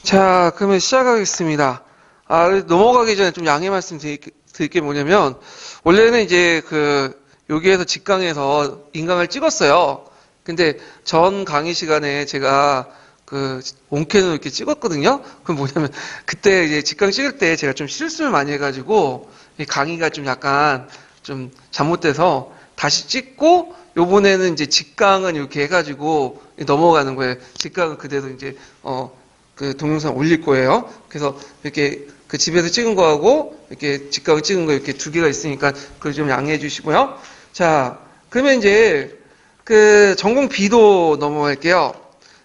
자, 그러면 시작하겠습니다. 넘어가기 전에 좀 양해 말씀 드릴 게 뭐냐면, 원래는 이제 여기에서 직강에서 인강을 찍었어요. 근데 전 강의 시간에 제가 온캠으로 이렇게 찍었거든요? 그럼 뭐냐면, 그때 이제 직강 찍을 때 제가 좀 실수를 많이 해가지고, 이 강의가 좀 약간 좀 잘못돼서 다시 찍고, 요번에는 이제 직강은 이렇게 해가지고 넘어가는 거예요. 직강은 그대로 이제, 동영상 올릴 거예요. 그래서 이렇게 집에서 찍은 거하고 이렇게 직각을 찍은 거 이렇게 두 개가 있으니까 그걸 좀 양해해 주시고요. 자, 그러면 이제 전공 B도 넘어갈게요.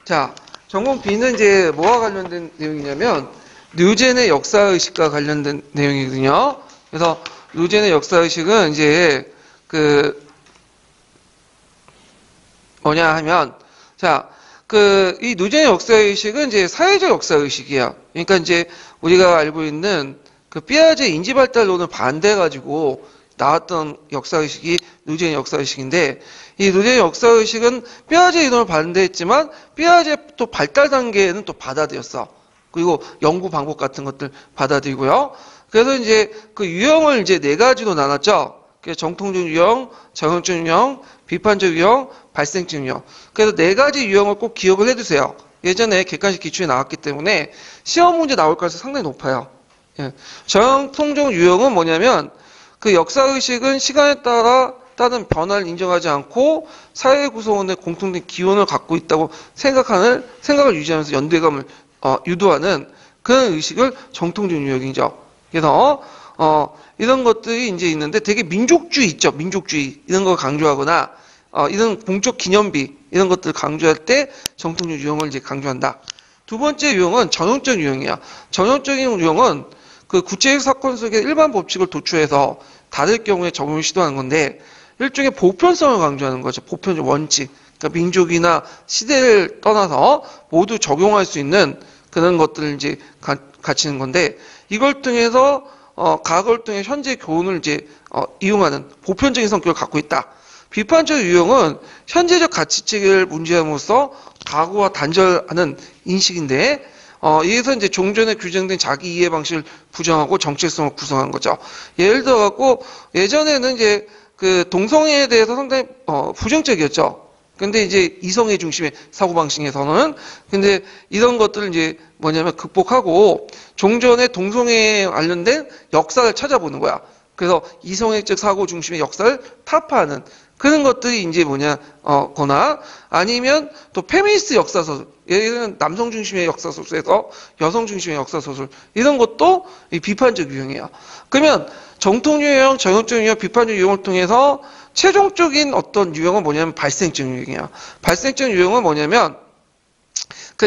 자, 전공 B는 이제 뭐와 관련된 내용이냐면 뉴젠의 역사의식과 관련된 내용이거든요. 그래서 뉴젠의 역사의식은 이제 뭐냐 하면 자, 이 누젠의 역사의식은 이제 사회적 역사의식이야. 그러니까 이제 우리가 알고 있는 피아제 인지발달론을 반대해가지고 나왔던 역사의식이 누젠의 역사의식인데, 이 누젠의 역사의식은 피아제 이론을 반대했지만, 피아제 또 발달 단계에는 또 받아들였어. 그리고 연구 방법 같은 것들 받아들이고요. 그래서 이제 유형을 이제 네 가지로 나눴죠. 정통적 유형, 정형적 유형, 비판적 유형, 발생적 유형. 그래서 네 가지 유형을 꼭 기억을 해두세요. 예전에 객관식 기출에 나왔기 때문에 시험 문제 나올 가능성이 상당히 높아요. 예. 정통적 유형은 뭐냐면 역사의식은 시간에 따른 변화를 인정하지 않고 사회 구성원의 공통된 기원을 갖고 있다고 생각을 유지하면서 연대감을 유도하는 그런 의식을 정통적 유형이죠. 그래서 이런 것들이 이제 있는데 되게 민족주의 있죠. 민족주의 이런 걸 강조하거나 이런 공적 기념비 이런 것들을 강조할 때 정통적 유형을 이제 강조한다. 두 번째 유형은 전형적 유형이야. 전형적인 유형은 구체적 사건 속의 일반 법칙을 도출해서 다를 경우에 적용을 시도하는 건데 일종의 보편성을 강조하는 거죠. 보편적 원칙. 그러니까 민족이나 시대를 떠나서 모두 적용할 수 있는 그런 것들을 이제 갖추는 건데 이걸 통해서 과거를 통해 현재 교훈을 이제 이용하는 보편적인 성격을 갖고 있다. 비판적 유형은 현재적 가치체계를 문제함으로써 과거와 단절하는 인식인데 이에서 이제 종전에 규정된 자기 이해 방식을 부정하고 정체성을 구성한 거죠. 예를 들어 갖고 예전에는 이제 동성애에 대해서 상당히 부정적이었죠. 근데 이제 이성애 중심의 사고방식에서는 근데 이런 것들을 이제 뭐냐면 극복하고 종전의 동성애에 관련된 역사를 찾아보는 거야. 그래서 이성애적 사고 중심의 역사를 타파하는 그런 것들이 이제 거나 아니면 또 페미니스트 역사소설, 예를 들면 남성 중심의 역사소설에서 여성 중심의 역사소설 이런 것도 이 비판적 유형이에요. 그러면 정통 유형, 전형적 유형, 비판적 유형을 통해서 최종적인 어떤 유형은 뭐냐면 발생적 유형이에요. 발생적 유형은 뭐냐면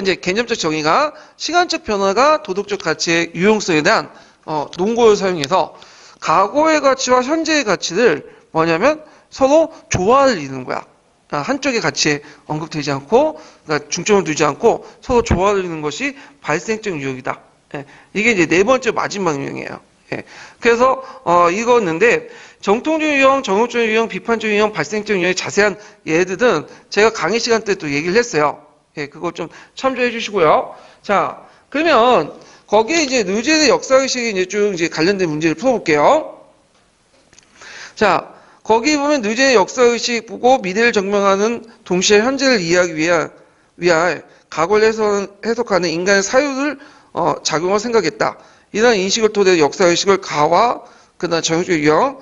이제 개념적 정의가 시간적 변화가 도덕적 가치의 유용성에 대한 논거를 사용해서 과거의 가치와 현재의 가치를 뭐냐면 서로 조화를 이루는 거야. 한쪽의 가치에 언급되지 않고, 그러니까 중점을 두지 않고 서로 조화를 이루는 것이 발생적 유형이다. 예. 이게 이제 네 번째 마지막 유형이에요. 예. 그래서 이거였는데 정통적 유형, 정형적 유형, 비판적 유형, 발생적 유형의 자세한 예들은 제가 강의 시간 때 또 얘기를 했어요. 예, 그거 좀 참조해 주시고요. 자, 그러면 거기에 이제 누젠의 역사의식이 이제 쭉 이제 관련된 문제를 풀어볼게요. 자, 거기 보면 누젠의 역사의식 보고 미래를 증명하는 동시에 현재를 이해하기 위한 과거를 해석하는 인간의 사유를 작용을 생각했다. 이런 인식을 토대로 역사의식을 가와 그다음 정형적 유형,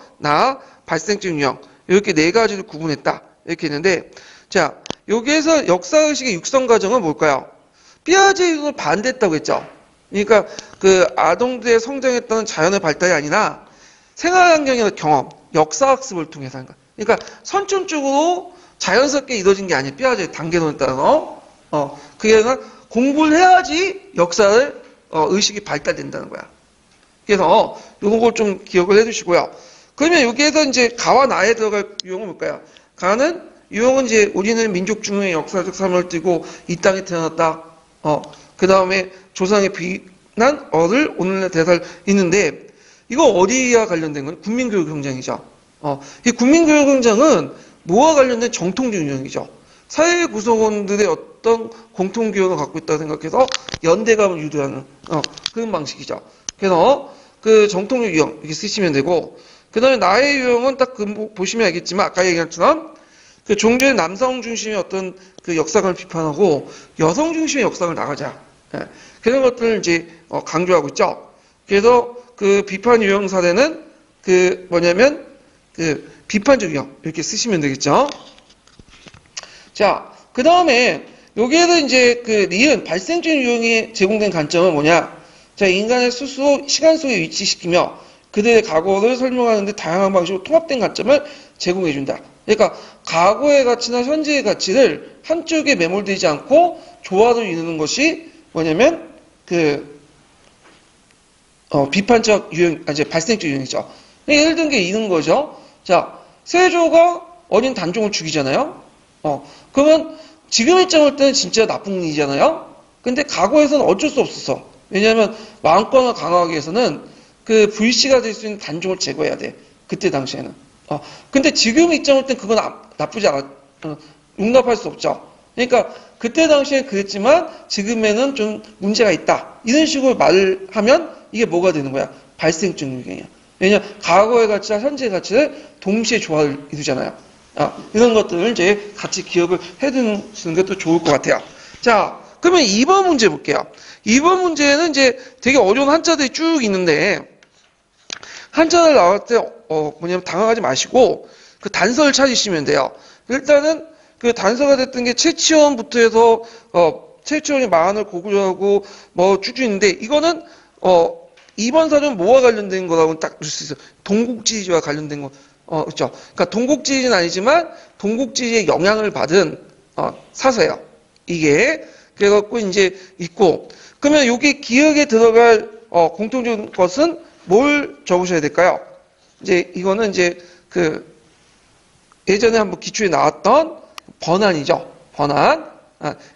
발생적 유형 이렇게 네 가지로 구분했다. 이렇게 했는데 자, 여기에서 역사의식의 육성 과정은 뭘까요? 피아제 이론을 반대했다고 했죠. 그러니까 아동들의 성장에 따른 자연의 발달이 아니라 생활환경이나 경험, 역사학습을 통해서 하는 거야. 그러니까 선천적으로 자연스럽게 이루어진 게 아니에요. 피아제 단계론에 따라서. 그게 아니라 공부를 해야지 역사를 의식이 발달된다는 거야. 그래서 이런 걸 좀 기억을 해두시고요. 그러면 여기에서 이제 가와 나에 들어갈 유형은 뭘까요? 가는 유형은 이제 우리는 민족 중의 역사적 삶을 띠고 이 땅에 태어났다. 그 다음에 조상의 비난 어를 오늘날 대사를 있는데 이거 어디와 관련된 건 국민교육 현장이죠. 이 국민교육 현장은 뭐와 관련된 정통적 유형이죠. 사회 구성원들의 어떤 공통 기원을 갖고 있다고 생각해서 연대감을 유도하는 그런 방식이죠. 그래서 그 정통적 유형 이렇게 쓰시면 되고, 그 다음에 나의 유형은 딱 보시면 알겠지만 아까 얘기한 것처럼 그 종교의 남성 중심의 어떤 그 역사관을 비판하고 여성 중심의 역사관을 나가자. 예. 그런 것들을 이제 강조하고 있죠. 그래서 그 비판 유형 사례는 그 뭐냐면 그 비판적 유형 이렇게 쓰시면 되겠죠. 자, 그 다음에 여기에서 이제 그 리은 발생적 유형이 제공된 관점은 뭐냐? 자, 인간의 스스로 시간 속에 위치시키며 그들의 과거를 설명하는데 다양한 방식으로 통합된 관점을 제공해준다. 그러니까 과거의 가치나 현재의 가치를 한쪽에 매몰되지 않고 조화를 이루는 것이 뭐냐면 그 비판적 유형, 이제 발생적 유형이죠. 예를 든 게 이런 거죠. 자, 세조가 어린 단종을 죽이잖아요. 그러면 지금 입장을 때는 진짜 나쁜 일이잖아요. 근데 과거에서는 어쩔 수 없었어. 왜냐하면 왕권을 강화하기 위해서는 그 불씨가 될 수 있는 단종을 제거해야 돼. 그때 당시에는. 근데 지금 입장을 때는 그건 나쁘지 않아. 용납할 수 없죠. 그러니까 그때 당시에 그랬지만 지금에는 좀 문제가 있다. 이런 식으로 말을 하면 이게 뭐가 되는 거야? 발생적 유형이야. 왜냐하면 과거의 가치와 현재의 가치를 동시에 조화를 이루잖아요. 이런 것들을 이제 같이 기억을 해두는 것도 좋을 것 같아요. 자, 그러면 2번 문제 볼게요. 2번 문제는 이제 되게 어려운 한자들이 쭉 있는데, 한자를 나올 때, 뭐냐면 당황하지 마시고, 그 단서를 찾으시면 돼요. 일단은 그 단서가 됐던 게 최치원부터 해서, 최치원이 마흔을 고구려하고, 뭐 쭉쭉 있는데, 이거는, 2번 사전 뭐와 관련된 거라고 딱 볼 수 있어요. 동국지지와 관련된 거. 그렇죠. 그러니까 동국지지는 아니지만 동국지지의 영향을 받은 사서예요. 이게 그래갖고 이제 있고, 그러면 여기 기억에 들어갈 공통적인 것은 뭘 적으셔야 될까요? 이제 이거는 이제 그 예전에 한번 기출에 나왔던 번안이죠. 번안.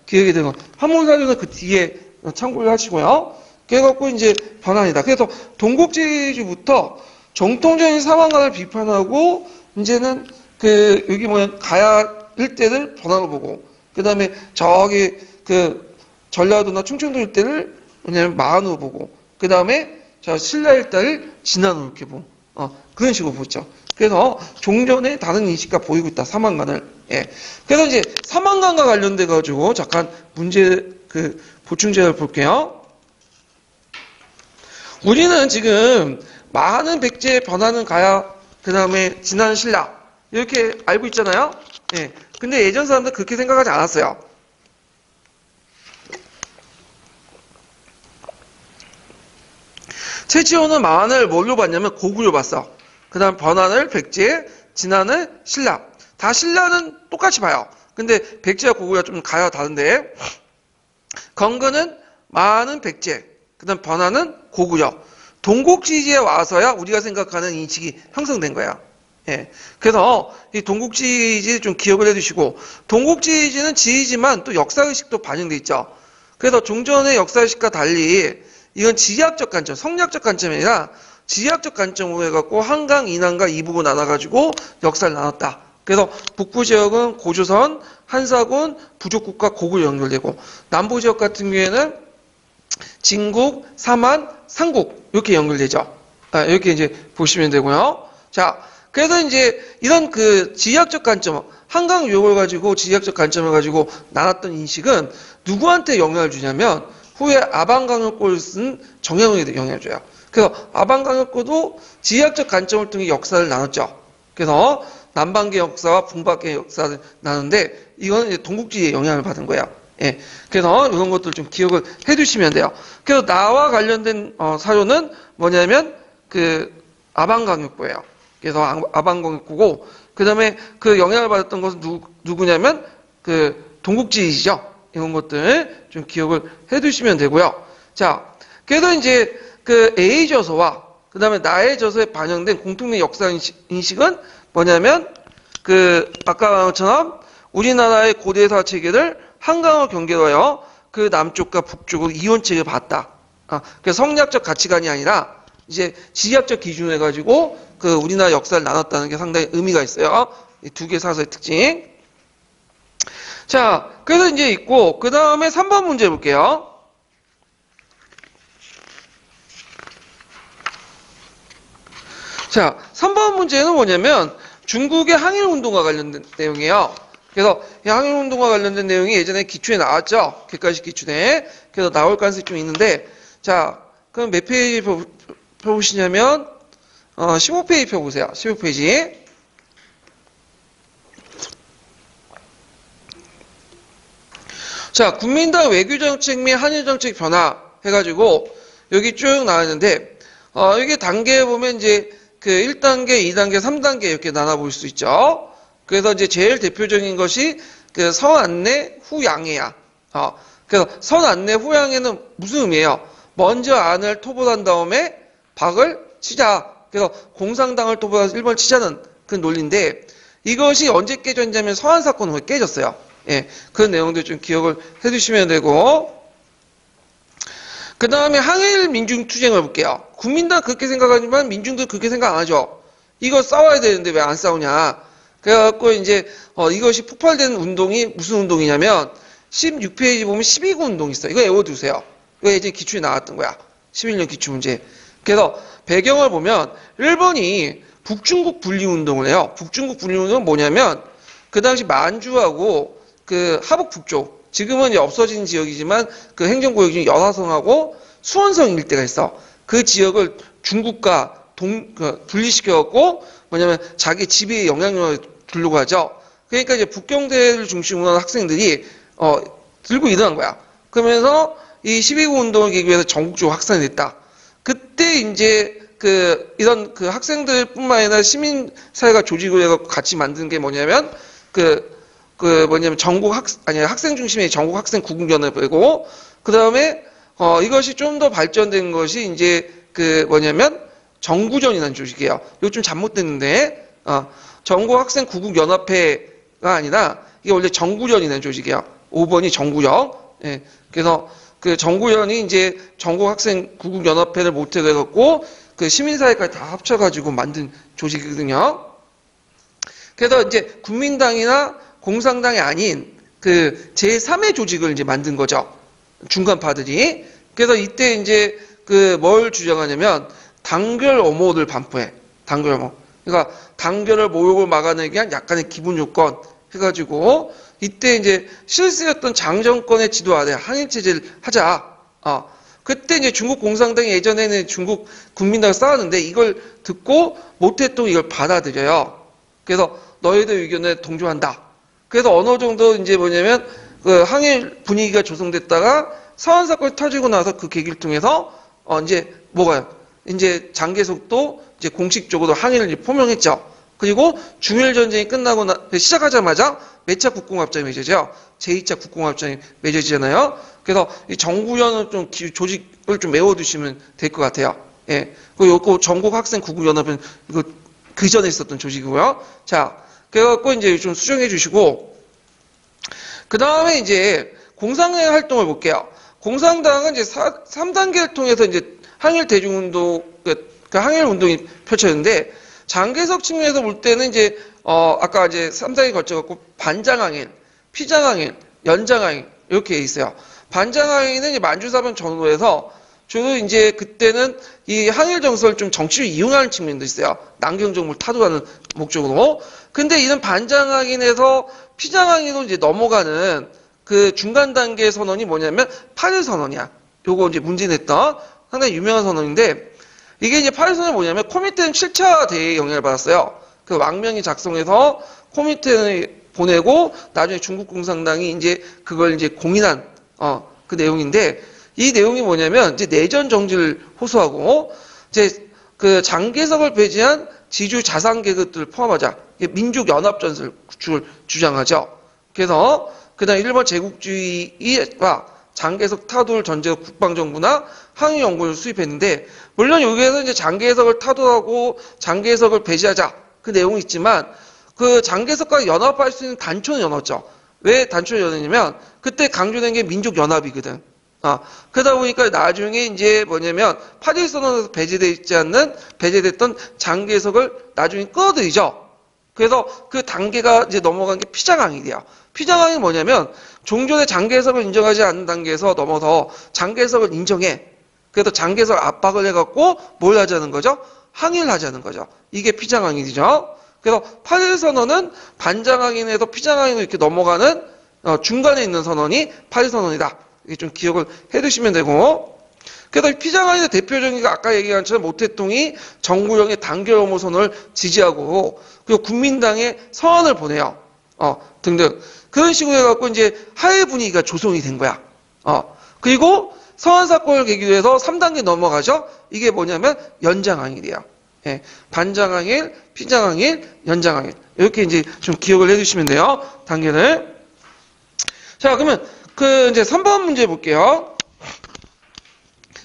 기억에 들어갈 한문사전은 그 뒤에 참고를 하시고요. 그래갖고 이제 번안이다. 그래서 동국지지부터 정통적인 사망관을 비판하고, 이제는 그 여기 뭐냐 가야 일대를 번안으로 보고, 그 다음에 저기 그 전라도나 충청도 일대를 뭐냐면 마안으로 보고, 그 다음에 저 신라 일대를 진안으로 이렇게 보고, 그런 식으로 보죠. 그래서 종전에 다른 인식과 보이고 있다. 사망관을. 예. 그래서 이제 사망관과 관련돼 가지고 잠깐 문제 그 보충제를 볼게요. 우리는 지금 많은 백제 번안은 가야, 그 다음에 진안 신라 이렇게 알고 있잖아요. 예. 근데 예전 사람들 그렇게 생각하지 않았어요. 최치원은 마안을 뭘로 봤냐면 고구려 봤어. 그 다음 번안을 백제, 진안을 신라. 다 신라는 똑같이 봐요. 근데 백제와 고구려가 좀 가야 다른데, 건근은 마안은 백제, 그 다음 번안은 고구려. 동국지지에 와서야 우리가 생각하는 인식이 형성된 거야. 예. 그래서 이 동국지지 좀 기억을 해두시고, 동국지지는 지지지만 또 역사의식도 반영돼 있죠. 그래서 종전의 역사의식과 달리 이건 지리학적 관점, 성리학적 관점이 아니라 지리학적 관점으로 해갖고 한강, 인왕과 이북으로 나눠가지고 역사를 나눴다. 그래서 북부 지역은 고조선, 한사군, 부족국과 고구려 연결되고, 남부 지역 같은 경우에는 진국, 삼안, 삼국 이렇게 연결되죠. 이렇게 이제 보시면 되고요. 자, 그래서 이제 이런 그 지리학적 관점, 한강 유역을 가지고 지리학적 관점을 가지고 나눴던 인식은 누구한테 영향을 주냐면 후에 아방강역고를 쓴 정약용에도 영향을 줘요. 그래서 아방강역고도 지리학적 관점을 통해 역사를 나눴죠. 그래서 남방계 역사와 북방계 역사를 나누는데 이거는 이제 동국지에 영향을 받은 거예요. 예. 그래서 이런 것들 좀 기억을 해 두시면 돼요. 그래서 나와 관련된 사료는 뭐냐면 그 아방강역고예요. 그래서 아방강역고고, 그 다음에 그 영향을 받았던 것은 누구냐면 그 동국지이죠. 이런 것들 좀 기억을 해 두시면 되고요. 자, 그래서 이제 그 A저서와 그 다음에 나의 저서에 반영된 공통된 역사 인식은 뭐냐면 그 아까 말한 것처럼 우리나라의 고대사 체계를 한강을 경계로 하여 그 남쪽과 북쪽으로 이원책을 봤다. 그래서 성리학적 가치관이 아니라 이제 지리학적 기준을 해가지고 그 우리나라 역사를 나눴다는 게 상당히 의미가 있어요. 이 두 개 사서의 특징. 자, 그래서 이제 있고, 그 다음에 3번 문제 볼게요. 자, 3번 문제는 뭐냐면 중국의 항일운동과 관련된 내용이에요. 그래서 이 항일운동과 관련된 내용이 예전에 기출에 나왔죠. 객관식 기출에. 그래서 나올 가능성이 좀 있는데, 자, 그럼 몇 페이지 펴보시냐면 15페이지 펴보세요. 15페이지. 자, 국민당 외교정책 및 한일정책 변화 해가지고 여기 쭉 나왔는데, 이게 단계에 보면 이제 그 1단계, 2단계, 3단계 이렇게 나눠볼 수 있죠. 그래서 이제 제일 대표적인 것이 그 선안내 후양해야. 그래서 선안내 후양해는 무슨 의미예요? 먼저 안을 토벌한 다음에 박을 치자. 그래서 공산당을 토벌해서 일본을 치자는 그 논리인데, 이것이 언제 깨졌냐면 서한사건 후에 깨졌어요. 예, 그런 내용들 좀 기억을 해두시면 되고, 그 다음에 항일 민중투쟁을 볼게요. 국민당 그렇게 생각하지만 민중들 그렇게 생각 안 하죠. 이거 싸워야 되는데 왜 안 싸우냐. 그래갖고 이제 이것이 폭발된 운동이 무슨 운동이냐면 16페이지 보면 12구 운동이 있어요. 이거 외워두세요. 이거 예전에 기출에 나왔던 거야. 11년 기출문제. 그래서 배경을 보면 일본이 북중국 분리운동을 해요. 북중국 분리운동은 뭐냐면 그 당시 만주하고 그 하북 북쪽, 지금은 이제 없어진 지역이지만 그 행정구역 중에 연화성하고 수원성 일대가 있어. 그 지역을 중국과 분리시켜갖고 뭐냐면 자기 지배의 영향력을 주려고 하죠. 그러니까 이제 북경대를 중심으로 한 학생들이 들고 일어난 거야. 그러면서 이 12구 운동을 계기 위해서 전국적으로 확산이 됐다. 그때 이제 이런 학생들뿐만 아니라 시민사회가 조직을 해서 같이 만든 게 뭐냐면 학생 중심의 전국 학생 구국연합이고, 그 다음에, 이것이 좀 더 발전된 것이 이제 정구전이라는 조직이에요. 이거 좀 잘못됐는데, 전국 학생 구국연합회가 아니라, 이게 원래 정구전이라는 조직이에요. 5번이 정구전. 예. 그래서 그 정구전이 이제 전국 학생 구국연합회를 모태로 해갖고, 그 시민사회까지 다 합쳐가지고 만든 조직이거든요. 그래서 이제 국민당이나 공산당이 아닌 그 제3의 조직을 이제 만든 거죠. 중간파들이. 그래서 이때 이제 뭘 주장하냐면 단결 엄호를 반포해. 단결 엄호. 그러니까 단결을 모욕을 막아내기 위한 약간의 기본 요건 해가지고 이때 이제 실세였던 장 정권의 지도 아래 항일 체제를 하자. 그때 이제 중국 공산당이 예전에는 중국 국민당을 싸웠는데 이걸 듣고 모태똥이 이걸 받아들여요. 그래서 너희들 의견에 동조한다. 그래서 어느 정도 이제 뭐냐면 항일 분위기가 조성됐다가 서한사건이 터지고 나서 그 계기를 통해서 이제 이제 장개석도 이제 공식적으로 항일을 포명했죠. 그리고 중일 전쟁이 끝나고 시작하자마자 몇 차 국공합작이 맺어져요. 제2차 국공합작이 맺어지잖아요. 그래서 이 정구연은 좀 조직을 좀 외워두시면 될 것 같아요. 예. 그리고 전국 학생 구국연합은 이거 그 전에 있었던 조직이고요. 자, 그래갖고 이제 좀 수정해 주시고, 그 다음에 이제 공산당의 활동을 볼게요. 공산당은 이제 3단계를 통해서 이제 항일 대중운동, 항일 운동이 펼쳐졌는데, 장개석 측면에서 볼 때는 이제, 아까 이제 3단계 거쳐갖고 반장항일, 피장항일, 연장항일, 이렇게 있어요. 반장항일은 이제 만주사변 전후로 해서 주로 이제 그때는 이 항일 정서를 좀 정치로 이용하는 측면도 있어요. 남경 정부를 타도하는 목적으로. 근데 이런 반장항일에서 피장항일로 이제 넘어가는 그 중간 단계 선언이 뭐냐면 8.1 선언이야. 요거 이제 문제냈던 상당히 유명한 선언인데, 이게 이제 8.1 선언이 뭐냐면 코미테는 7차 대회에 영향을 받았어요. 그 왕명이 작성해서 코미테를 보내고 나중에 중국 공산당이 이제 그걸 이제 공인한 그 내용인데, 이 내용이 뭐냐면 이제 내전 정지를 호소하고 이제 그 장개석을 배제한 지주 자산 계급들을 포함하자 민족 연합 전술 구축을 주장하죠. 그래서 그다음 일본 제국주의와 장개석 타도를 전제로 국방정부나 항일 연구를 수입했는데, 물론 여기에서 이제 장개석을 타도하고 장개석을 배제하자 그 내용이 있지만 그 장개석과 연합할 수 있는 단초는 연합죠. 왜 단초를 연합냐면 그때 강조된 게 민족 연합이거든. 그러다 보니까 나중에 이제 뭐냐면 8.1 선언에서 배제됐던 장개석을 나중에 끌어들이죠. 그래서 그 단계가 이제 넘어간 게 피장항일이에요. 피장항이 뭐냐면 종전의 장개석을 인정하지 않는 단계에서 넘어서 장개석을 인정해. 그래서 장개석 압박을 해갖고 뭘 하자는 거죠? 항일하자는 거죠. 이게 피장항일이죠. 그래서 8일 선언은 반장항일에서 피장항일로 이렇게 넘어가는 중간에 있는 선언이 8일 선언이다. 이게 좀 기억을 해두시면 되고. 그래서 피장항일의 대표적인 게 아까 얘기한 것처럼 모태통이 정구령의 단결 혐오 선언을 지지하고 그리고 국민당에 서한을 보내요. 등등. 그런 식으로 해갖고 이제 하해 분위기가 조성이 된 거야. 그리고 서한 사건을 계기로 해서 3단계 넘어가죠. 이게 뭐냐면 연장항일이에요. 예, 반장항일, 피장항일, 연장항일. 이렇게 이제 좀 기억을 해주시면 돼요. 단계를. 자, 그러면 이제 3번 문제 볼게요.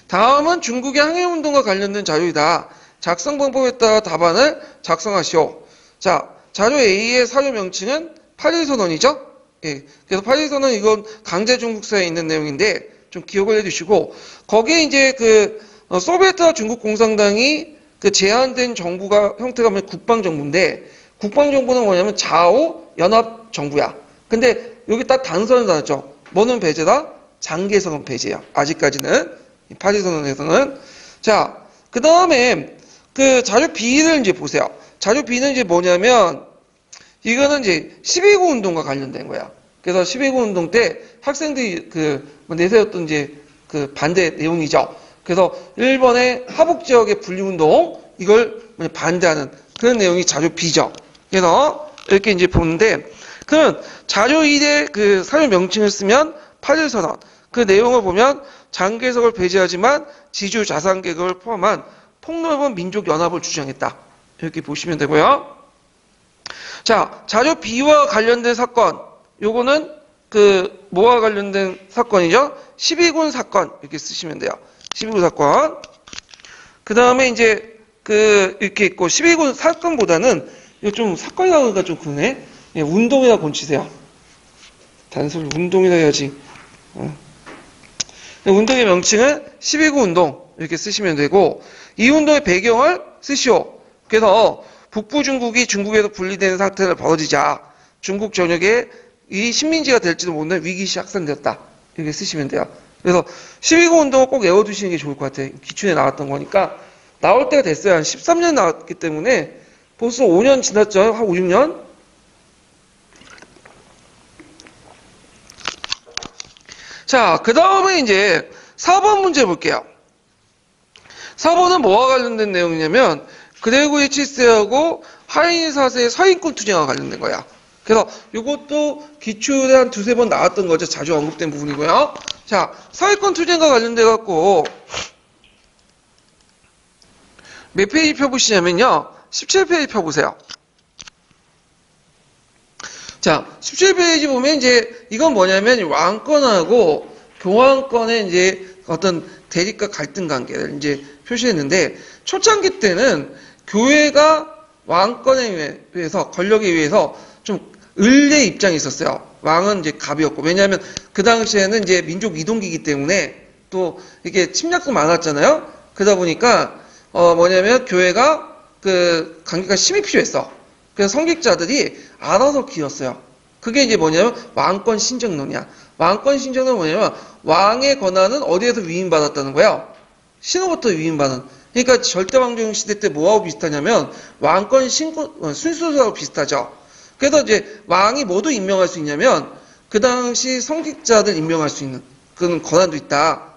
다음은 중국의 항해운동과 관련된 자료이다. 작성 방법에 따라 답안을 작성하시오. 자, 자료 A의 사료 명칭은 8일 선언이죠? 예. 그래서 8일 선언 이건 강제 중국사에 있는 내용인데 좀 기억을 해두시고 거기에 이제 소비에트와 중국 공산당이 제한된 정부가 형태가 뭐냐면 국방정부인데 국방정부는 뭐냐면 좌우 연합정부야. 근데 여기 딱 단서는 나왔죠. 뭐는 배제다? 장개석은 배제야. 아직까지는 8일 선언에서는. 자, 그 다음에 자료 B를 이제 보세요. 자료 B는 이제 뭐냐면 이거는 이제 12구 운동과 관련된 거야. 그래서 12구 운동 때 학생들이 내세웠던 이제 반대 내용이죠. 그래서 일본의 하북 지역의 분리운동 이걸 반대하는 그런 내용이 자료 B죠. 그래서 이렇게 이제 보는데 그럼 자료 1의 사료 명칭을 쓰면 8일 선언 그 내용을 보면 장개석을 배제하지만 지주 자산 계급을 포함한 폭넓은 민족 연합을 주장했다. 이렇게 보시면 되고요. 자, 자료 B와 관련된 사건 요거는 뭐와 관련된 사건이죠? 12군 사건 이렇게 쓰시면 돼요. 12군 사건. 그 다음에 이제 이렇게 있고 12군 사건보다는 이거 좀 사건이 나오니까 좀 그러네. 예, 운동이라 곤치세요. 단순히 운동이라 해야지. 운동의 명칭은 12구 운동 이렇게 쓰시면 되고 이 운동의 배경을 쓰시오. 그래서 북부 중국이 중국에서 분리되는 상태를 벌어지자 중국 전역에 이 식민지가 될지도 모르는 위기시 확산되었다. 이렇게 쓰시면 돼요. 그래서 12구 운동을 꼭 외워두시는 게 좋을 것 같아요. 기출에 나왔던 거니까 나올 때가 됐어요. 한 13년 나왔기 때문에 벌써 5년 지났죠. 한 5, 6년? 자, 그 다음에 이제 4번 문제 볼게요. 4번은 뭐와 관련된 내용이냐면 그레고리 7세하고 하이니 4세의 서인권 투쟁과 관련된 거야. 그래서 이것도 기출에 한 두세 번 나왔던 거죠. 자주 언급된 부분이고요. 자, 서인권 투쟁과 관련돼 갖고 몇 페이지 펴보시냐면요. 17페이지 펴보세요. 자, 17페이지 보면 이제 이건 뭐냐면 왕권하고 교황권의 이제 어떤 대립과 갈등 관계를 이제 표시했는데 초창기 때는 교회가 왕권에 의해서 권력에 의해서 좀 을의 입장이 있었어요. 왕은 이제 갑이었고 왜냐하면 그 당시에는 이제 민족 이동기이기 때문에 또 이게 침략도 많았잖아요. 그러다 보니까 뭐냐면 교회가 관계가 심히 필요했어. 그래서 성직자들이 알아서 기었어요. 그게 이제 뭐냐면 왕권 신정론이야. 왕권 신정론은 뭐냐면 왕의 권한은 어디에서 위임받았다는 거야? 신으로부터 위임받은. 그러니까 절대왕정 시대 때 뭐하고 비슷하냐면 왕권 순수하고 비슷하죠. 그래서 이제 왕이 뭐도 임명할 수 있냐면 그 당시 성직자들 임명할 수 있는 그런 권한도 있다.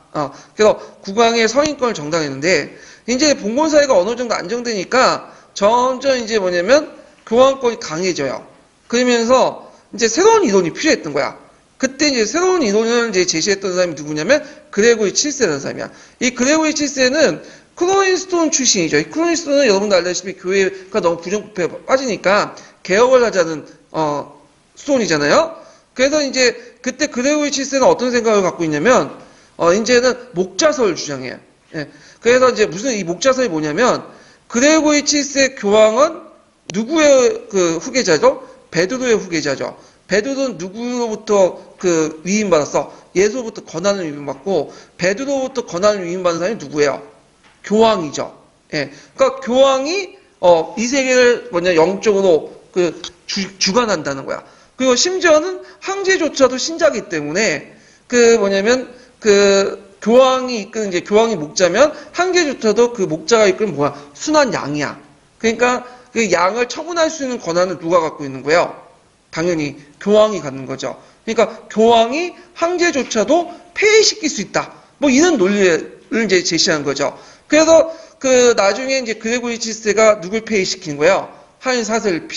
그래서 국왕의 서인권을 정당했는데 이제 봉건사회가 어느 정도 안정되니까 점점 이제 뭐냐면 교황권이 강해져요. 그러면서 이제 새로운 이론이 필요했던 거야. 그때 이제 새로운 이론을 이제 제시했던 사람이 누구냐면 그레고리 7세라는 사람이야. 이 그레고리 7세는 크로니스톤 출신이죠. 이 크로니스톤은 여러분도 알다시피 교회가 너무 부정부패에 빠지니까 개혁을 하자는 스톤이잖아요. 그래서 이제 그때 그레고리 7세는 어떤 생각을 갖고 있냐면 이제는 목자설을 주장해요. 예. 그래서 이제 무슨 이 목자설이 뭐냐면 그레고리 7세 교황은 누구의 후계자죠? 베드로의 후계자죠. 베드로는 누구로부터 위임받았어? 예수로부터 권한을 위임받고 베드로로부터 권한을 위임받은 사람이 누구예요? 교황이죠. 예. 그러니까 교황이 이 세계를 영적으로 주관한다는 거야. 그리고 심지어는 황제조차도 신자기 때문에 그 뭐냐면 그 교황이 이끄는 이제 교황이 목자면 황제조차도 그 목자가 이끄는 뭐야? 순한 양이야. 그러니까 그 양을 처분할 수 있는 권한을 누가 갖고 있는 거예요? 당연히 교황이 갖는 거죠. 그러니까 교황이 황제조차도 폐위시킬 수 있다. 뭐 이런 논리를 이제 제시한 거죠. 그래서 그 나중에 이제 그레고리 7세가 누굴 폐위시킨 거예요? 하인 4세를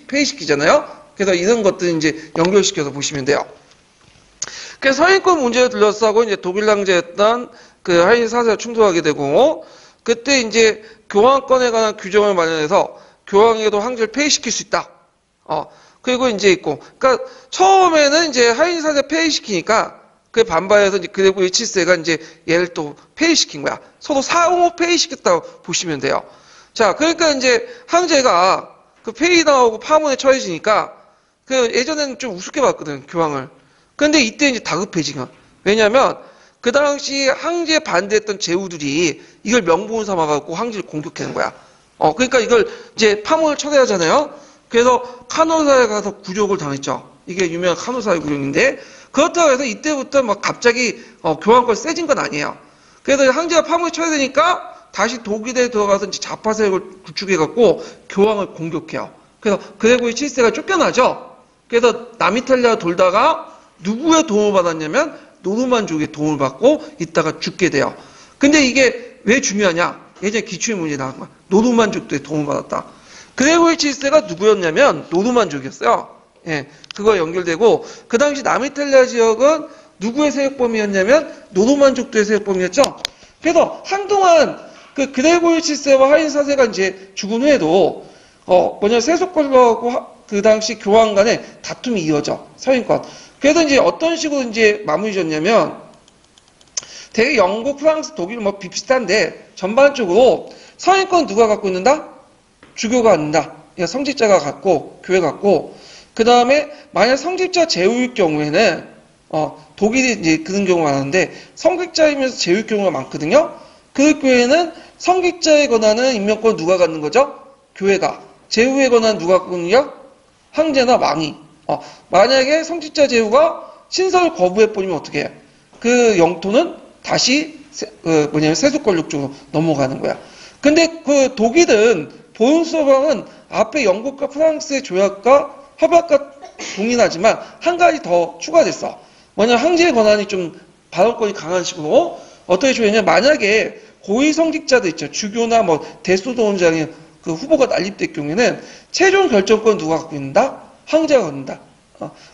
폐위시키잖아요. 그래서 이런 것들 이제 연결시켜서 보시면 돼요. 그래서 서인권 문제를 둘러싸고 이제 독일 황제였던 그 하인 4세가 충돌하게 되고 그때 이제 교황권에 관한 규정을 마련해서 교황에도 황제를 폐위시킬 수 있다. 그리고 이제 있고, 그러니까 처음에는 이제 하인 4세 폐위시키니까 그 반발해서 이제 그레고리 7세가 이제 얘를 또 폐위시킨 거야. 서로 상호 폐위시켰다고 보시면 돼요. 자, 그러니까 이제 황제가 그 폐위당하고 파문에 처해지니까 그 예전에는 좀 우습게 봤거든, 교황을. 근데 이때 이제 다급해지가. 왜냐면 그 당시 황제에 반대했던 제후들이 이걸 명분을 삼아갖고 황제를 공격하는 거야. 그러니까 이걸 이제 파문을 초래하잖아요. 그래서 카노사에 가서 굴욕을 당했죠. 이게 유명한 카노사의 굴욕인데 그렇다고 해서 이때부터 막 갑자기 교황권 세진 건 아니에요. 그래서 황제가 파문에 초래되니까 다시 독일에 들어가서 이제 좌파 세력을 구축해갖고 교황을 공격해요. 그래서 그레고리 7세가 쫓겨나죠. 그래서 남이탈리아 돌다가 누구의 도움을 받았냐면 노르만족의 도움을 받고 있다가 죽게 돼요. 근데 이게 왜 중요하냐? 예전에 기출의 문제 나온 거야. 노르만족도의 도움을 받았다. 그레고리 7세가 누구였냐면 노르만족이었어요. 예, 그거 연결되고 그 당시 남이탈리아 지역은 누구의 세력범위였냐면 노르만족도의 세력범위였죠. 그래서 한동안 그 그레고리 7세와 하인 4세가 이제 죽은 후에도 세속권하고 그 당시 교황 간에 다툼이 이어져. 서인권. 그래서 이제 어떤 식으로 이제 마무리 졌냐면 대개 영국, 프랑스, 독일 뭐 비슷한데 전반적으로 서인권 누가 갖고 있는다? 주교가 갖는다. 그러니까 성직자가 갖고 교회 갖고 그 다음에 만약 성직자 제후일 경우에는 독일이 이제 그런 경우가 많은데 성직자이면서 제후일 경우가 많거든요. 그 교회는 성직자의 권한은 임명권 누가 갖는 거죠? 교회가. 제후의 권한 누가 갖고 있느냐? 황제나 왕이. 만약에 성직자 제후가 신설을 거부해버리면 어떻게 해요? 그 영토는 다시 세속 권력 쪽으로 넘어가는 거야. 근데 그 독일은 보은서방은 앞에 영국과 프랑스의 조약과 협약과 동일하지만 한 가지 더 추가됐어. 뭐냐 황제의 권한이 좀 발언권이 강한 식으로 어떻게 조약이냐 만약에 고위 성직자들 있죠. 주교나 뭐 대소도원장의 그 후보가 난립될 경우에는 최종 결정권 누가 갖고 있는다? 황제가 갖는다.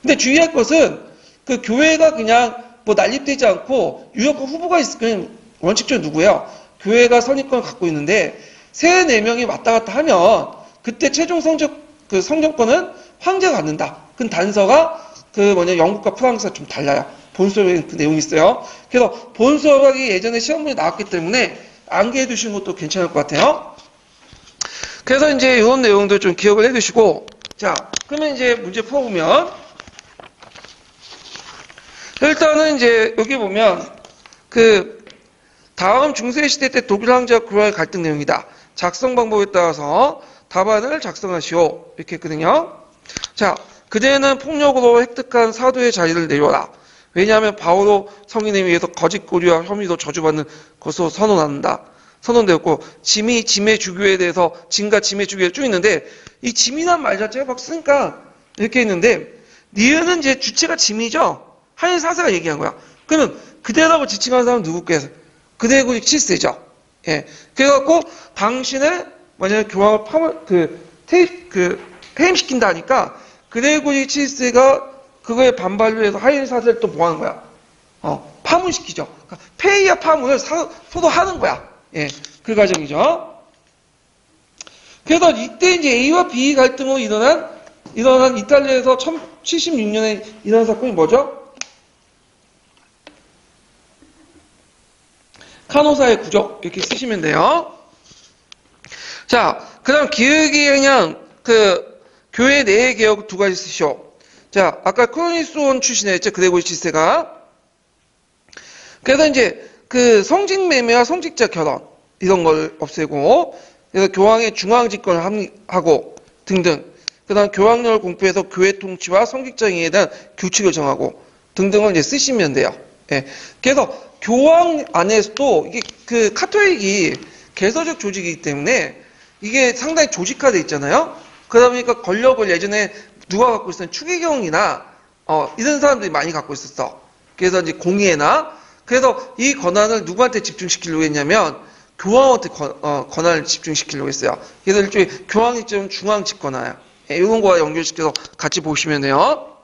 근데 주의할 것은 그 교회가 그냥 뭐 난립되지 않고 유력한 후보가 있으면 원칙적으로 누구예요? 교회가 선임권을 갖고 있는데 3-4명이 왔다 갔다 하면 그때 최종 성정권은 황제가 갖는다. 그 단서가 영국과 프랑스가 좀 달라요. 본서박에 그 내용이 있어요. 그래서 본서박이 예전에 시험문에 나왔기 때문에 암기해 두시는 것도 괜찮을 것 같아요. 그래서 이제 이런 내용도 좀 기억을 해 두시고 자, 그러면 이제 문제 풀어보면 일단은 이제 여기 보면 그 다음 중세시대 때 독일 황제와 교황의 갈등 내용이다. 작성 방법에 따라서 답안을 작성하시오. 이렇게 했거든요. 자, 그대는 폭력으로 획득한 사도의 자리를 내려라. 왜냐하면 바오로 성인에 의해서 거짓 고리와 혐의로 저주받는 것으로 선언되었고 짐의 주교에 대해서 짐과 짐의 주교에 쭉 있는데 이 짐이란 말 자체가 막 쓰니까 이렇게 있는데 니은은 이제 주체가 짐이죠. 하인 4세가 얘기한 거야. 그러면 그대라고 지칭하는 사람은 누구께서? 그레고리 7세죠. 예. 그래갖고 당신의 만약에 교황을 폐임시킨다 하니까 그레고리 7세가 그거에 반발로 해서 하인 4세를 또 뭐 하는 거야? 파문시키죠. 그러니까 폐위와 파문을 서로 하는 거야. 예. 그 과정이죠. 그래서 이때 이제 A와 B 갈등으로 일어난 이탈리아에서 1076년에 일어난 사건이 뭐죠? 카노사의 구조 이렇게 쓰시면 돼요. 자, 그다음 기획이 그냥 그 교회 내의 개혁 2가지 쓰시오. 자, 아까 크로니스온 출신이었죠. 그레고리 7세가. 그래서 이제 그 성직 매매와 성직자 결혼 이런 걸 없애고 그래서 교황의 중앙 집권을 하고 등등. 그다음 교황령을 공표해서 교회 통치와 성직자행위에 대한 규칙을 정하고 등등을 이제 쓰시면 돼요. 예. 그래서 교황 안에서도 이게 그 카톨릭이 개서적 조직이기 때문에 이게 상당히 조직화돼 있잖아요. 그러다 보니까 권력을 예전에 누가 갖고 있었냐면 추기경이나 이런 사람들이 많이 갖고 있었어. 그래서 이제 공의회나 그래서 이 권한을 누구한테 집중시키려고 했냐면 교황한테 권한을 집중시키려고 했어요. 그래서 일종의 교황이 좀 중앙 집권화야. 예, 이런 거와 연결시켜서 같이 보시면 돼요.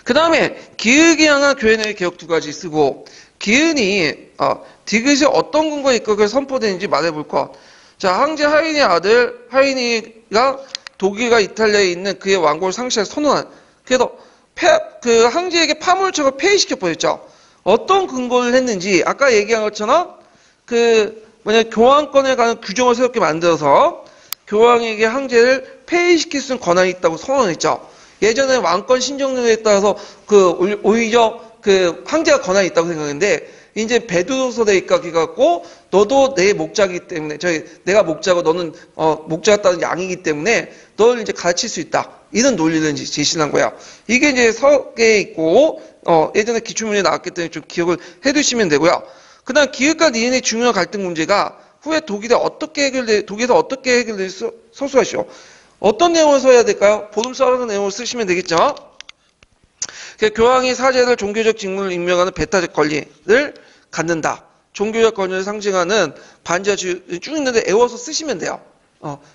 그 다음에 기흑이 향한 교회 내의 개혁 두 가지 쓰고 기은이 디귿이 어떤 근거에 입각을 선포되는지 말해볼 것. 자, 황제 하인의 아들 하인이가 독일과 이탈리아에 있는 그의 왕국을 상실해 선언한. 그래서 그 황제에게 파멸적을 폐위시켜 버렸죠. 어떤 근거를 했는지 아까 얘기한 것처럼 교황권에 관한 규정을 새롭게 만들어서 교황에게 황제를 폐위시킬 수 있는 권한이 있다고 선언했죠. 예전에 왕권 신정론에 따라서 오히려 황제가 권한이 있다고 생각했는데 이제 베드로서대에 입각해갖고 너도 내 목자이기 때문에 내가 목자고 너는 목자가 따른 양이기 때문에 너를 이제 가르칠 수 있다. 이런 논리를 이제 제시한 거야. 이게 이제 서계에 있고 예전에 기출문제 나왔기 때문에 좀 기억을 해두시면 되고요. 그다음 기획과 니은의 중요한 갈등 문제가 후에 독일에서 어떻게 해결될 서술하시오. 어떤 내용을 써야 될까요? 보름 써라는 내용을 쓰시면 되겠죠. 교황이 사제를 종교적 직무를 임명하는 배타적 권리를 갖는다. 종교적 권위를 상징하는 반지가 쭉 있는데 애워서 쓰시면 돼요.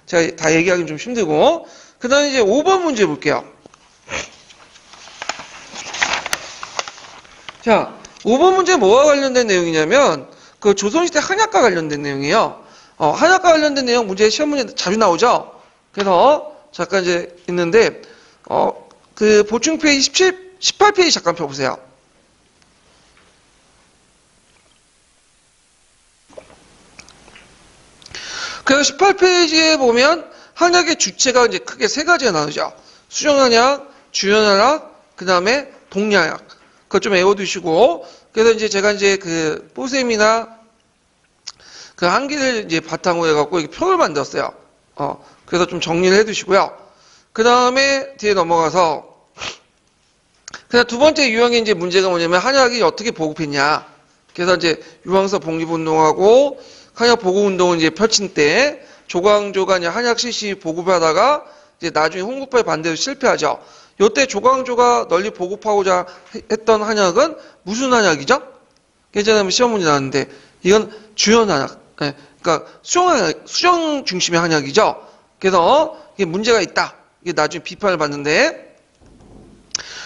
제가 다 얘기하기는 좀 힘들고. 그 다음에 이제 5번 문제 볼게요. 자, 5번 문제 뭐와 관련된 내용이냐면, 조선시대 한약과 관련된 내용이에요. 한약과 관련된 내용 문제 시험 문제 자주 나오죠? 그래서, 잠깐 이제 있는데, 보충 페이지 18페이지 잠깐 펴보세요. 그래서 18페이지에 보면 한약의 주체가 이제 크게 세 가지가 나누죠. 수정한약, 주연한약, 그 다음에 동약약. 그거 좀 외워두시고, 그래서 이제 제가 이제 뽀셈이나 한기를 이제 바탕으로 해갖고 이렇게 표를 만들었어요. 그래서 좀 정리를 해두시고요. 그 다음에 뒤에 넘어가서, 그다음 두 번째 유형의 이제 문제가 뭐냐면 한약이 어떻게 보급했냐. 그래서 이제 유황서 복립운동하고 한약 보급운동을 이제 펼친 때 조광조가 이제 한약 실시 보급하다가 이제 나중에 홍국파의 반대로 실패하죠. 요때 조광조가 널리 보급하고자 했던 한약은 무슨 한약이죠? 예전에 시험 문제 나왔는데 이건 주연 한약. 네, 그러니까 수정 중심의 한약이죠. 그래서 이게 문제가 있다. 이게 나중에 비판을 받는데.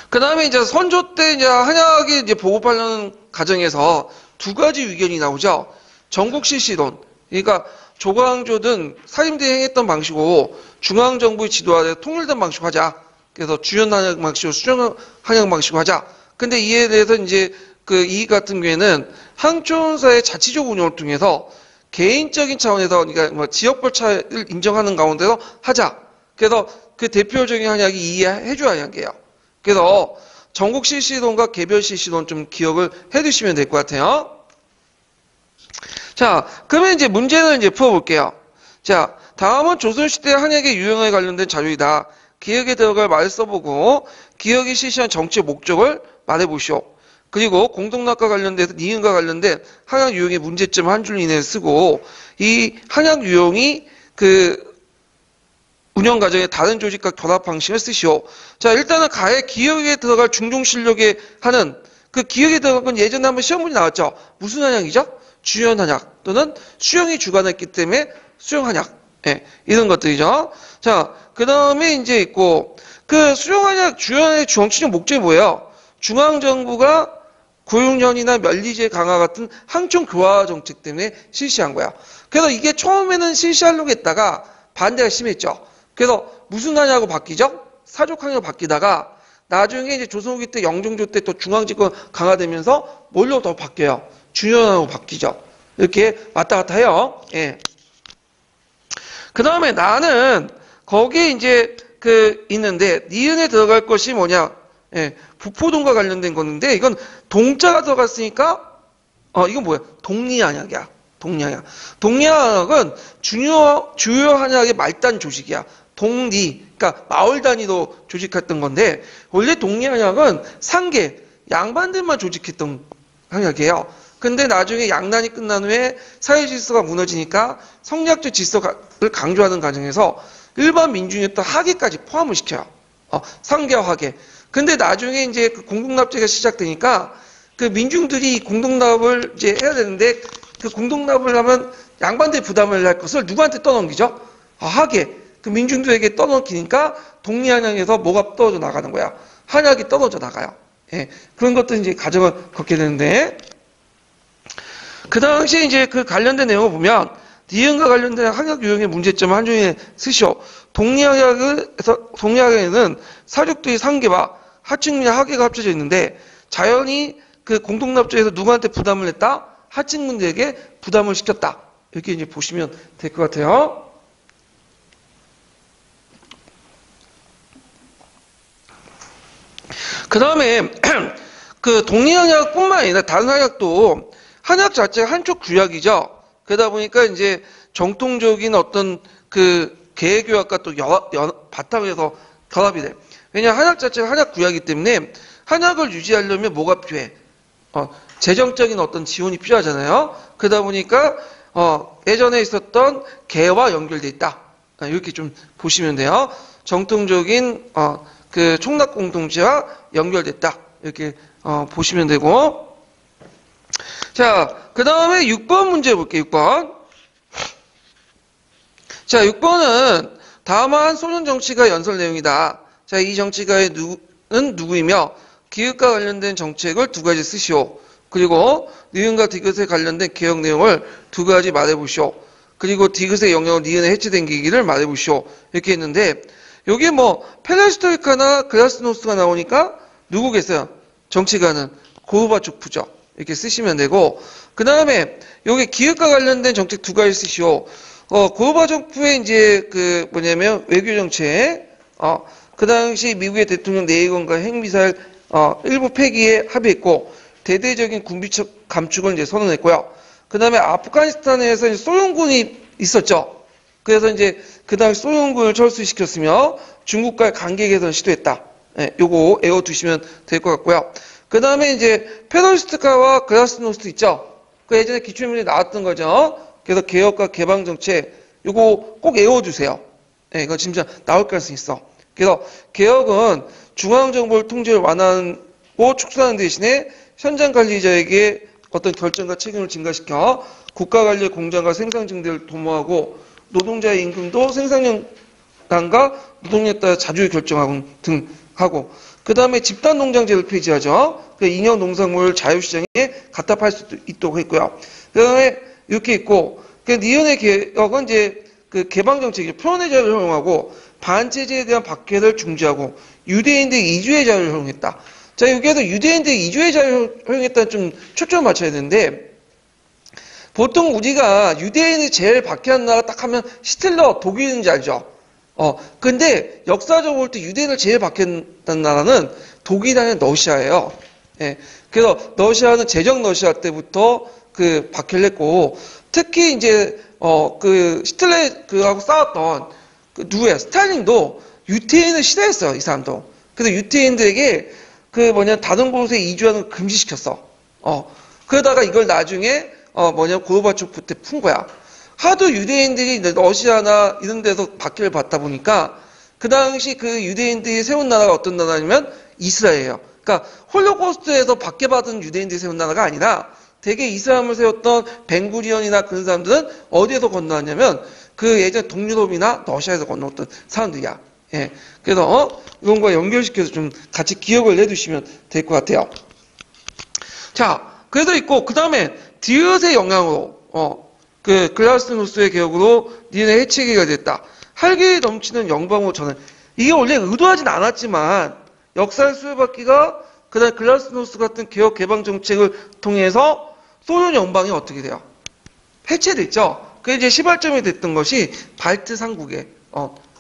그 다음에 이제 선조 때 이제 한약이 이제 보급하려는 과정에서 두 가지 의견이 나오죠. 전국 실시론. 그러니까 조광조든 사림대 행했던 방식으로 중앙정부의 지도 아래 통일된 방식으로 하자. 그래서 주연 한약 방식으로 수정 한약 방식으로 하자. 근데 이에 대해서 이제 이 같은 경우에는 항촌사의 자치적 운영을 통해서 개인적인 차원에서 그러니까 지역별 차이를 인정하는 가운데서 하자. 그래서 그 대표적인 한약이 이해해주 한약이에요. 그래서 전국 실시론과 개별 실시론 좀 기억을 해두시면 될 것 같아요. 자, 그러면 이제 문제를 이제 풀어볼게요. 자, 다음은 조선시대 한약의 유형에 관련된 자료이다. 기억에 들어갈 말을 써보고 기억이 실시한 정치의 목적을 말해보시오. 그리고 공동락과 관련돼서 니은과 관련된 한약 유형의 문제점 한 줄 이내에 쓰고 이 한약 유형이 운영 과정에 다른 조직과 결합 방식을 쓰시오. 자, 일단은 가해 기억에 들어갈 중종 실력에 하는 기억에 들어갈 건 예전에 한번 시험 문제 나왔죠. 무슨 한약이죠? 주연 한약 또는 수영이 주관했기 때문에 수영 한약. 예, 이런 것들이죠. 자, 그 다음에 이제 있고 수영 한약 주연의 정치적 목적이 뭐예요? 중앙정부가 고용련이나 면리제 강화 같은 항청 교화 정책 때문에 실시한 거야. 그래서 이게 처음에는 실시하려고 했다가 반대가 심했죠. 그래서 무슨 한약으로 바뀌죠? 사족한약으로 바뀌다가 나중에 이제 조선 후기 때 영종조 때 또 중앙집권 강화되면서 뭘로 더 바뀌어요? 주연하고 바뀌죠. 이렇게 왔다 갔다 해요. 예. 그 다음에 나는 거기에 이제 있는데 니은에 들어갈 것이 뭐냐? 예. 부포동과 관련된 건데 이건 동자가 들어갔으니까 이건 뭐야? 독리한약이야. 독리한약. 독리한약은 주요 한약의 말단 조직이야. 독리, 그러니까 마을 단위로 조직했던 건데 원래 독립한약은 상계, 양반들만 조직했던 한약이에요. 근데 나중에 양난이 끝난 후에 사회 질서가 무너지니까 성리학적 질서를 강조하는 과정에서 일반 민중이었던 하계까지 포함을 시켜요. 상계와 하계. 근데 나중에 이제 그 공동납제가 시작되니까 그 민중들이 공동납을 이제 해야 되는데 그 공동납을 하면 양반들이 부담을 할 것을 누구한테 떠넘기죠? 하계. 그 민중들에게 떠넘기니까 독립한약에서 뭐가 떨어져 나가는 거야? 한약이 떨어져 나가요. 예. 그런 것도 이제 과정을 겪게 되는데 그 당시에 이제 그 관련된 내용을 보면 니은과 관련된 한약 유형의 문제점을 한줄에 쓰시오. 독립한약에는 사족들이 상계와 하층민의 하계가 합쳐져 있는데 자연히 그 공동납조에서 누구한테 부담을 냈다? 하층민들에게 부담을 시켰다. 이렇게 이제 보시면 될 것 같아요. 그 다음에 그 독립한약뿐만 아니라 다른 한약도 한약 자체가 한쪽 구약이죠. 그러다 보니까 이제 정통적인 어떤 그 계교약과 또 바탕에서 결합이 돼. 왜냐 한약 자체가 한약 구약이기 때문에 한약을 유지하려면 뭐가 필요해? 재정적인 어떤 지원이 필요하잖아요. 그러다 보니까 예전에 있었던 계와 연결돼 있다. 이렇게 좀 보시면 돼요. 정통적인 그 총납 공동체와 연결됐다. 이렇게 보시면 되고. 자, 그 다음에 6번 문제 볼게요. 6번. 자, 6번은 다음한 소련 정치가 연설 내용이다. 자, 이 정치가의 누구이며 기획과 관련된 정책을 두 가지 쓰시오. 그리고 니은과 디귿에 관련된 개혁 내용을 두 가지 말해보시오. 그리고 디귿의 영향으로 니은에 해체된 계기를 말해보시오. 이렇게 했는데 여기 뭐 페레스트로이카나 글라스노스가 나오니까 누구겠어요? 정치가는 고르바초프죠. 이렇게 쓰시면 되고 그 다음에 여기 기획과 관련된 정책 두 가지 쓰시오. 고르바초프의 이제 그 뭐냐면 외교 정책, 그 당시 미국의 대통령 레이건과 핵미사일 일부 폐기에 합의했고 대대적인 군비적 감축을 이제 선언했고요. 그 다음에 아프가니스탄에서 이제 소련군이 있었죠. 그래서 이제 그 당시 소련군을 철수시켰으며 중국과의 관계 개선 시도했다. 예, 요거 외워두시면 될 것 같고요. 그 다음에 이제 페로스트카와 글라스노스트 있죠. 그 예전에 기출문제 나왔던 거죠. 그래서 개혁과 개방 정책 요거 꼭 외워두세요. 예, 이거 진짜 나올 가능성이 있어. 그래서 개혁은 중앙정보를 통제를 완화하고 축소하는 대신에 현장 관리자에게 어떤 결정과 책임을 증가시켜 국가관리의 공정과 생산 증대를 도모하고 노동자의 임금도 생산량과 노동력에 따라 자주의 결정하고 등 하고 그 다음에 집단농장제를 폐지하죠. 그 인형 농산물 자유시장에 갖다 팔 수 있도록 했고요. 그 다음에 이렇게 있고 그 니은의 개혁은 이제 그 개방정책이죠. 표현의 자유를 허용하고 반체제에 대한 박해를 중지하고 유대인들 이주의 자유를 허용했다. 자, 여기에서 유대인들 이주의 자유를 허용했다는 좀 초점을 맞춰야 되는데 보통 우리가 유대인이 제일 박해한 나라 딱 하면 히틀러 독일인지 알죠? 근데 역사적으로 볼 때 유대인을 제일 박해한 나라는 독일 아니라 러시아예요. 예. 그래서 러시아는 제정 러시아 때부터 그 박해를 했고 특히 이제 그 히틀러 그하고 싸웠던 그 누구야? 스탈린도 유태인을 싫어했어요. 이 사람도. 그래서 유태인들에게 그 다른 곳에 이주하는 걸 금지시켰어. 그러다가 이걸 나중에 고르바초프 때 푼 거야. 하도 유대인들이 러시아나 이런 데서 박해를 받다 보니까 그 당시 그 유대인들이 세운 나라가 어떤 나라냐면 이스라엘이에요. 그러니까 홀로코스트에서 박해받은 유대인들이 세운 나라가 아니라 대개 이슬람을 세웠던 벤구리온이나 그런 사람들은 어디에서 건너왔냐면 그 예전 동유럽이나 러시아에서 건너왔던 사람들이야. 예. 그래서 이런 거 연결시켜서 좀 같이 기억을 해두시면 될 것 같아요. 자, 그래서 있고 그 다음에 디귿의 영향으로 그 글라스노스의 개혁으로 니네 해체계가 됐다. 활기 넘치는 영방으로 전환. 이게 원래 의도하진 않았지만 역사의 수혜받기가 그다음 글라스노스 같은 개혁 개방 정책을 통해서 소련 영방이 어떻게 돼요? 해체됐죠. 그게 이제 시발점이 됐던 것이 발트 삼국의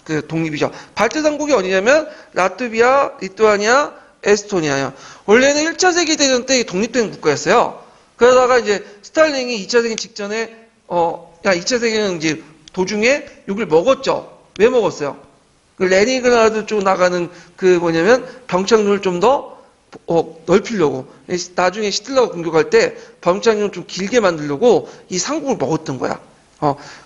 그 독립이죠. 발트 삼국이 어디냐면 라트비아, 리투아니아, 에스토니아요. 원래는 1차 세계대전 때 독립된 국가였어요. 그러다가 이제 스탈린이 2차 세계 직전에 2차 세계는 이제 도중에 욕을 먹었죠. 왜 먹었어요? 그 레닌그라드 쪽 나가는 그 뭐냐면 병창로를 좀 더 넓히려고 나중에 히틀러가 공격할 때 병창로를 좀 길게 만들려고 이 상국을 먹었던 거야.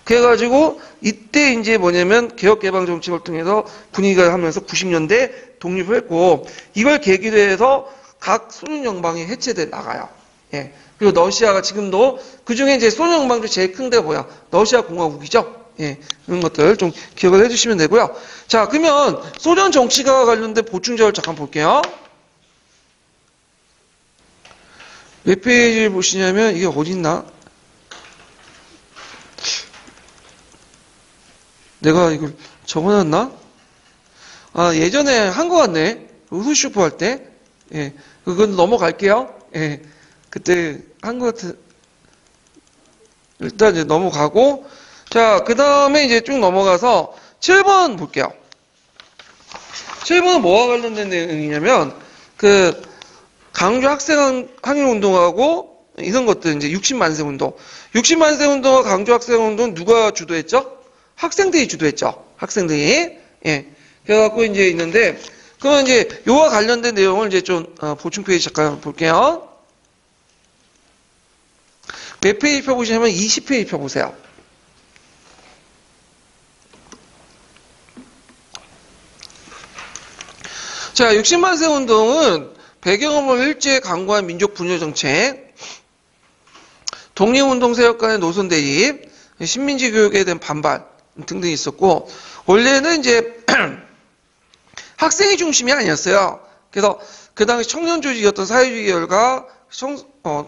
그래가지고 이때 이제 뭐냐면 개혁개방 정책을 통해서 분위기가 하면서 90년대 독립을 했고 이걸 계기로 해서 각 소련 연방이 해체돼 나가요. 예. 그리고 러시아가 지금도 그 중에 이제 소련 연방 중 제일 큰 데가 뭐야? 러시아 공화국이죠. 예. 이런 것들 좀 기억을 해주시면 되고요. 자, 그러면 소련 정치가 관련된 보충 자료를 잠깐 볼게요. 몇 페이지를 보시냐면 이게 어디 있나? 내가 이걸 적어놨나? 아, 예전에 한 것 같네. 후슈프 할 때. 예. 그건 넘어갈게요. 예. 그때 한 것 같은. 일단 이제 넘어가고. 자, 그 다음에 이제 쭉 넘어가서 7번 볼게요. 7번은 뭐와 관련된 내용이냐면, 그, 강주 학생 항일운동하고 이런 것들, 이제 60만세 운동. 60만세 운동과 강주 학생 운동 누가 주도했죠? 학생들이 주도했죠. 학생들이. 예. 그래갖고 이제 있는데, 그러면 이제 요와 관련된 내용을 이제 좀, 보충 페이지 잠깐 볼게요. 몇 페이지 펴보시냐면 20페이지 펴보세요. 자, 60만세 운동은 배경음을 일제에 강구한 민족 분열 정책, 독립운동 세력 간의 노선 대립, 신민지 교육에 대한 반발 등등이 있었고, 원래는 이제 학생이 중심이 아니었어요. 그래서 그 당시 청년 조직이었던 사회주의 계열과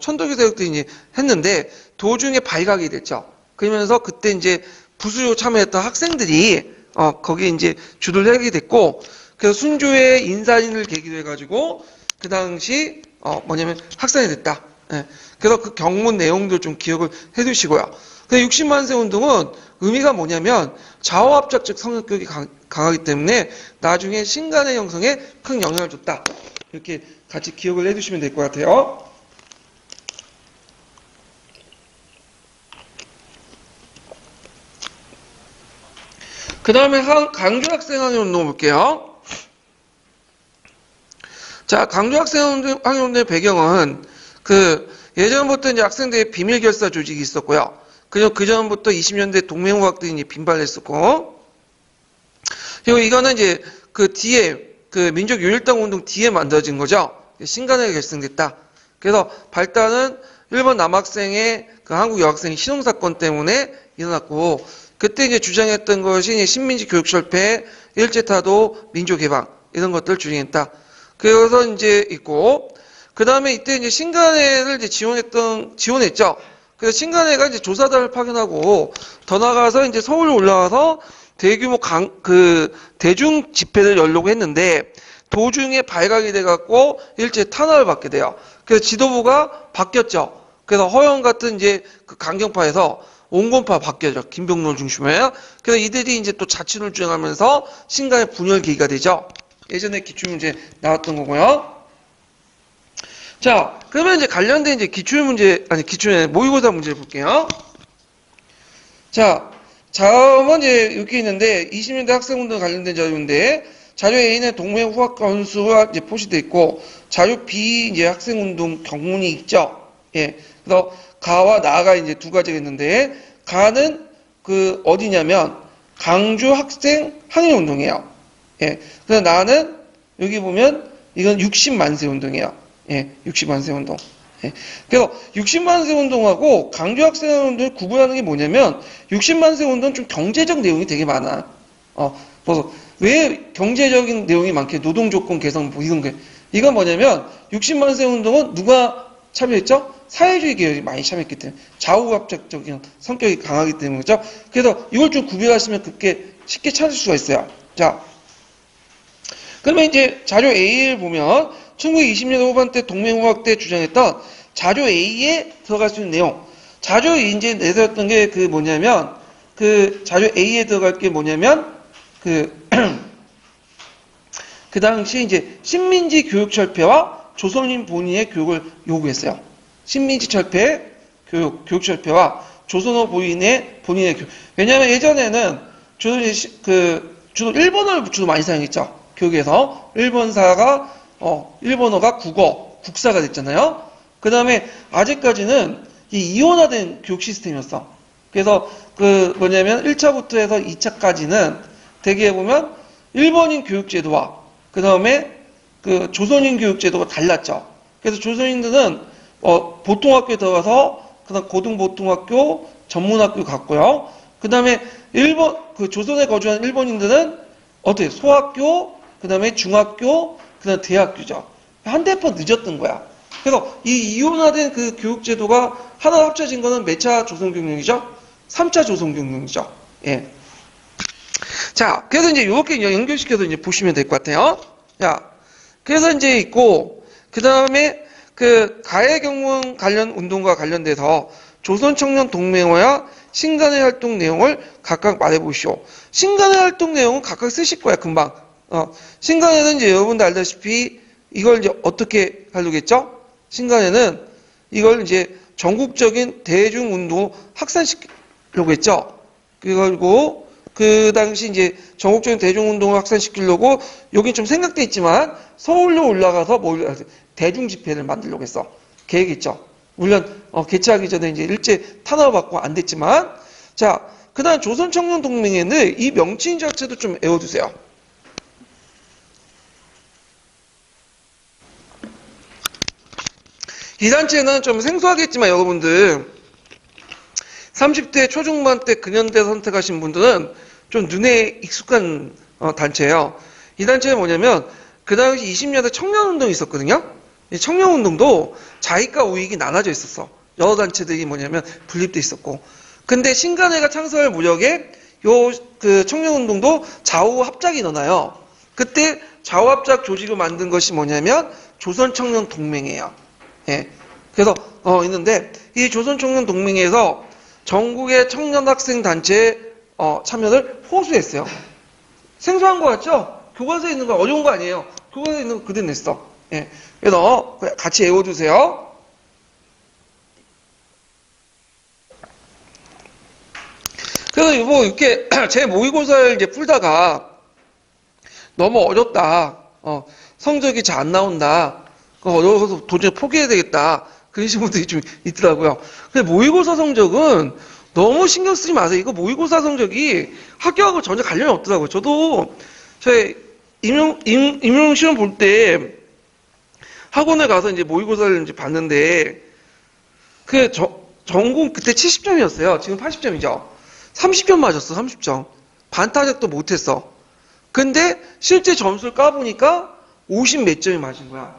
천도교 세력들이 이제 했는데 도중에 발각이 됐죠. 그러면서 그때 이제 부수로 참여했던 학생들이 거기에 이제 주도를 하게 됐고, 그래서 순조의 인사인을 계기로 해가지고 그 당시 뭐냐면 학생이 됐다. 예. 그래서 그 경문 내용도 좀 기억을 해두시고요. 그 60만세 운동은 의미가 뭐냐면 좌우합작적 성격이 강하기 때문에 나중에 신간의 형성에 큰 영향을 줬다. 이렇게 같이 기억을 해두시면 될 것 같아요. 그 다음에 강주 학생 항일 운동 볼게요. 자, 강주 학생 항일 운동의 배경은 예전부터 이제 학생들의 비밀 결사 조직이 있었고요. 그 전부터 20년대 동맹후학들이 이제 빈발했었고, 그리고 이거는 이제 그 뒤에, 그 민족 유일당 운동 뒤에 만들어진 거죠. 신간회가 결성됐다. 그래서 발단은 일본 남학생의 그 한국 여학생 신홍사건 때문에 일어났고, 그때 이제 주장했던 것이 이제 신민지 교육철폐, 일제타도, 민족해방, 이런 것들을 주장했다. 그래서 이제 있고, 그 다음에 이때 이제 신간회를 이제 지원했죠. 그래서 신간회가 이제 조사단을 파견하고 더 나가서 이제 서울에 올라와서 대규모 대중 집회를 열려고 했는데 도중에 발각이 돼갖고 일제 탄압을 받게 돼요. 그래서 지도부가 바뀌었죠. 그래서 허영 같은 이제 그 강경파에서 온건파 바뀌어져. 김병로를 중심으로. 그래서 이들이 이제 또 자치를 주장하면서 신간의 분열 계기가 되죠. 예전에 기출문제 나왔던 거고요. 자, 그러면 이제 관련된 이제 모의고사 문제를 볼게요. 자, 다음은 이제 이렇게 있는데, 20년대 학생운동 관련된 자료인데, 자료 A는 동맹 후학 건수가 이제 표시되어 있고, 자료 B 이제 학생운동 경문이 있죠. 예. 그래서 가와 나가 이제 두 가지가 있는데, 가는 어디냐면, 강주 학생 항일운동이에요. 예. 그래서 나는 여기 보면, 이건 60만세 운동이에요. 예, 60만세 운동. 예. 그래서 60만세 운동하고 강주 학생 운동을 구분하는 게 뭐냐면 60만세 운동은 좀 경제적 내용이 되게 많아. 왜 경제적인 내용이 많게 노동조건 개선 뭐 이런 게. 이건 뭐냐면 60만세 운동은 누가 참여했죠? 사회주의 계열이 많이 참여했기 때문에 좌우합작적인 성격이 강하기 때문이죠. 그래서 이걸 좀 구별하시면 그렇게 쉽게 찾을 수가 있어요. 자, 그러면 이제 자료 A를 보면 1920년대 후반때 동맹후학 때 주장했던 자료 A에 들어갈 수 있는 내용. 자료 이제 내세웠던 게 뭐냐면, 자료 A에 들어갈 게 뭐냐면, 그 당시 이제 신민지 교육 철폐와 조선인 본인의 교육을 요구했어요. 신민지 철폐, 교육 철폐와 조선어 본인의 교육. 왜냐하면 예전에는 주로 일본어를 주로 많이 사용했죠. 교육에서. 일본어가 국어, 국사가 됐잖아요. 그 다음에 아직까지는 이 이원화된 교육 시스템이었어. 그래서 그 뭐냐면 1차부터 해서 2차까지는 대개 보면 일본인 교육제도와 그 다음에 그 조선인 교육제도가 달랐죠. 그래서 조선인들은 보통학교에 들어가서 그다음 고등보통학교, 전문학교 갔고요. 그 다음에 그 조선에 거주한 일본인들은 어떻게 소학교, 그 다음에 중학교, 그 다음에 대학교죠. 한 대표 늦었던 거야. 그래서 이 이원화된 그 교육제도가 하나 합쳐진 거는 몇 차 조선경영이죠? 3차 조선경영이죠. 예. 자, 그래서 이제 이렇게 연결시켜서 이제 보시면 될 것 같아요. 자, 그래서 이제 있고, 그 다음에 그 가해경문 관련 운동과 관련돼서 조선청년 동맹회와 신간의 활동 내용을 각각 말해보시오. 신간의 활동 내용은 각각 쓰실 거야, 금방. 신간에는 이제 여러분도 알다시피 이걸 이제 어떻게 하려겠죠? 신간에는 이걸 이제 전국적인 대중운동 확산시키려고 했죠. 그리고 그 당시 이제 전국적인 대중운동을 확산시키려고 여긴 좀 생각돼 있지만 서울로 올라가서 대중집회를 만들려고 했어. 계획이 있죠. 물론 개최하기 전에 이제 일제 탄압을 받고 안 됐지만 자, 그다음 조선청년동맹회는 이 명칭 자체도 좀 외워두세요. 이 단체는 좀 생소하겠지만 여러분들 30대 초중반 때 근현대 선택하신 분들은 좀 눈에 익숙한 단체예요. 이 단체는 뭐냐면 그 당시 20년대 청년운동이 있었거든요. 이 청년운동도 자익과 우익이 나눠져 있었어. 여러 단체들이 뭐냐면 분립돼 있었고. 근데 신간회가 창설할 무렵에 그 청년운동도 좌우 합작이 일어나요. 그때 좌우 합작 조직을 만든 것이 뭐냐면 조선청년동맹회예요. 예. 그래서 있는데 이 조선청년동맹회에서 전국의 청년학생 단체에 참여를 호소했어요. 생소한 거 같죠? 교과서에 있는 거 어려운 거 아니에요. 교과서에 있는 거 그대로 냈어. 예. 그래서 같이 외워두세요. 그래서 뭐 이렇게 제 모의고사를 이제 풀다가 너무 어렵다. 성적이 잘 안 나온다. 어려워서 도저히 포기해야 되겠다. 그러신 분들이 좀 있더라고요. 근데 모의고사 성적은 너무 신경 쓰지 마세요. 이거 모의고사 성적이 학교하고 전혀 관련이 없더라고요. 저도 저희 임용 시험 볼 때 학원에 가서 이제 모의고사를 이제 봤는데 전공 그때 70점이었어요. 지금 80점이죠. 30점 맞았어. 30점. 반타작도 못했어. 근데 실제 점수를 까보니까 50 몇 점이 맞은 거야.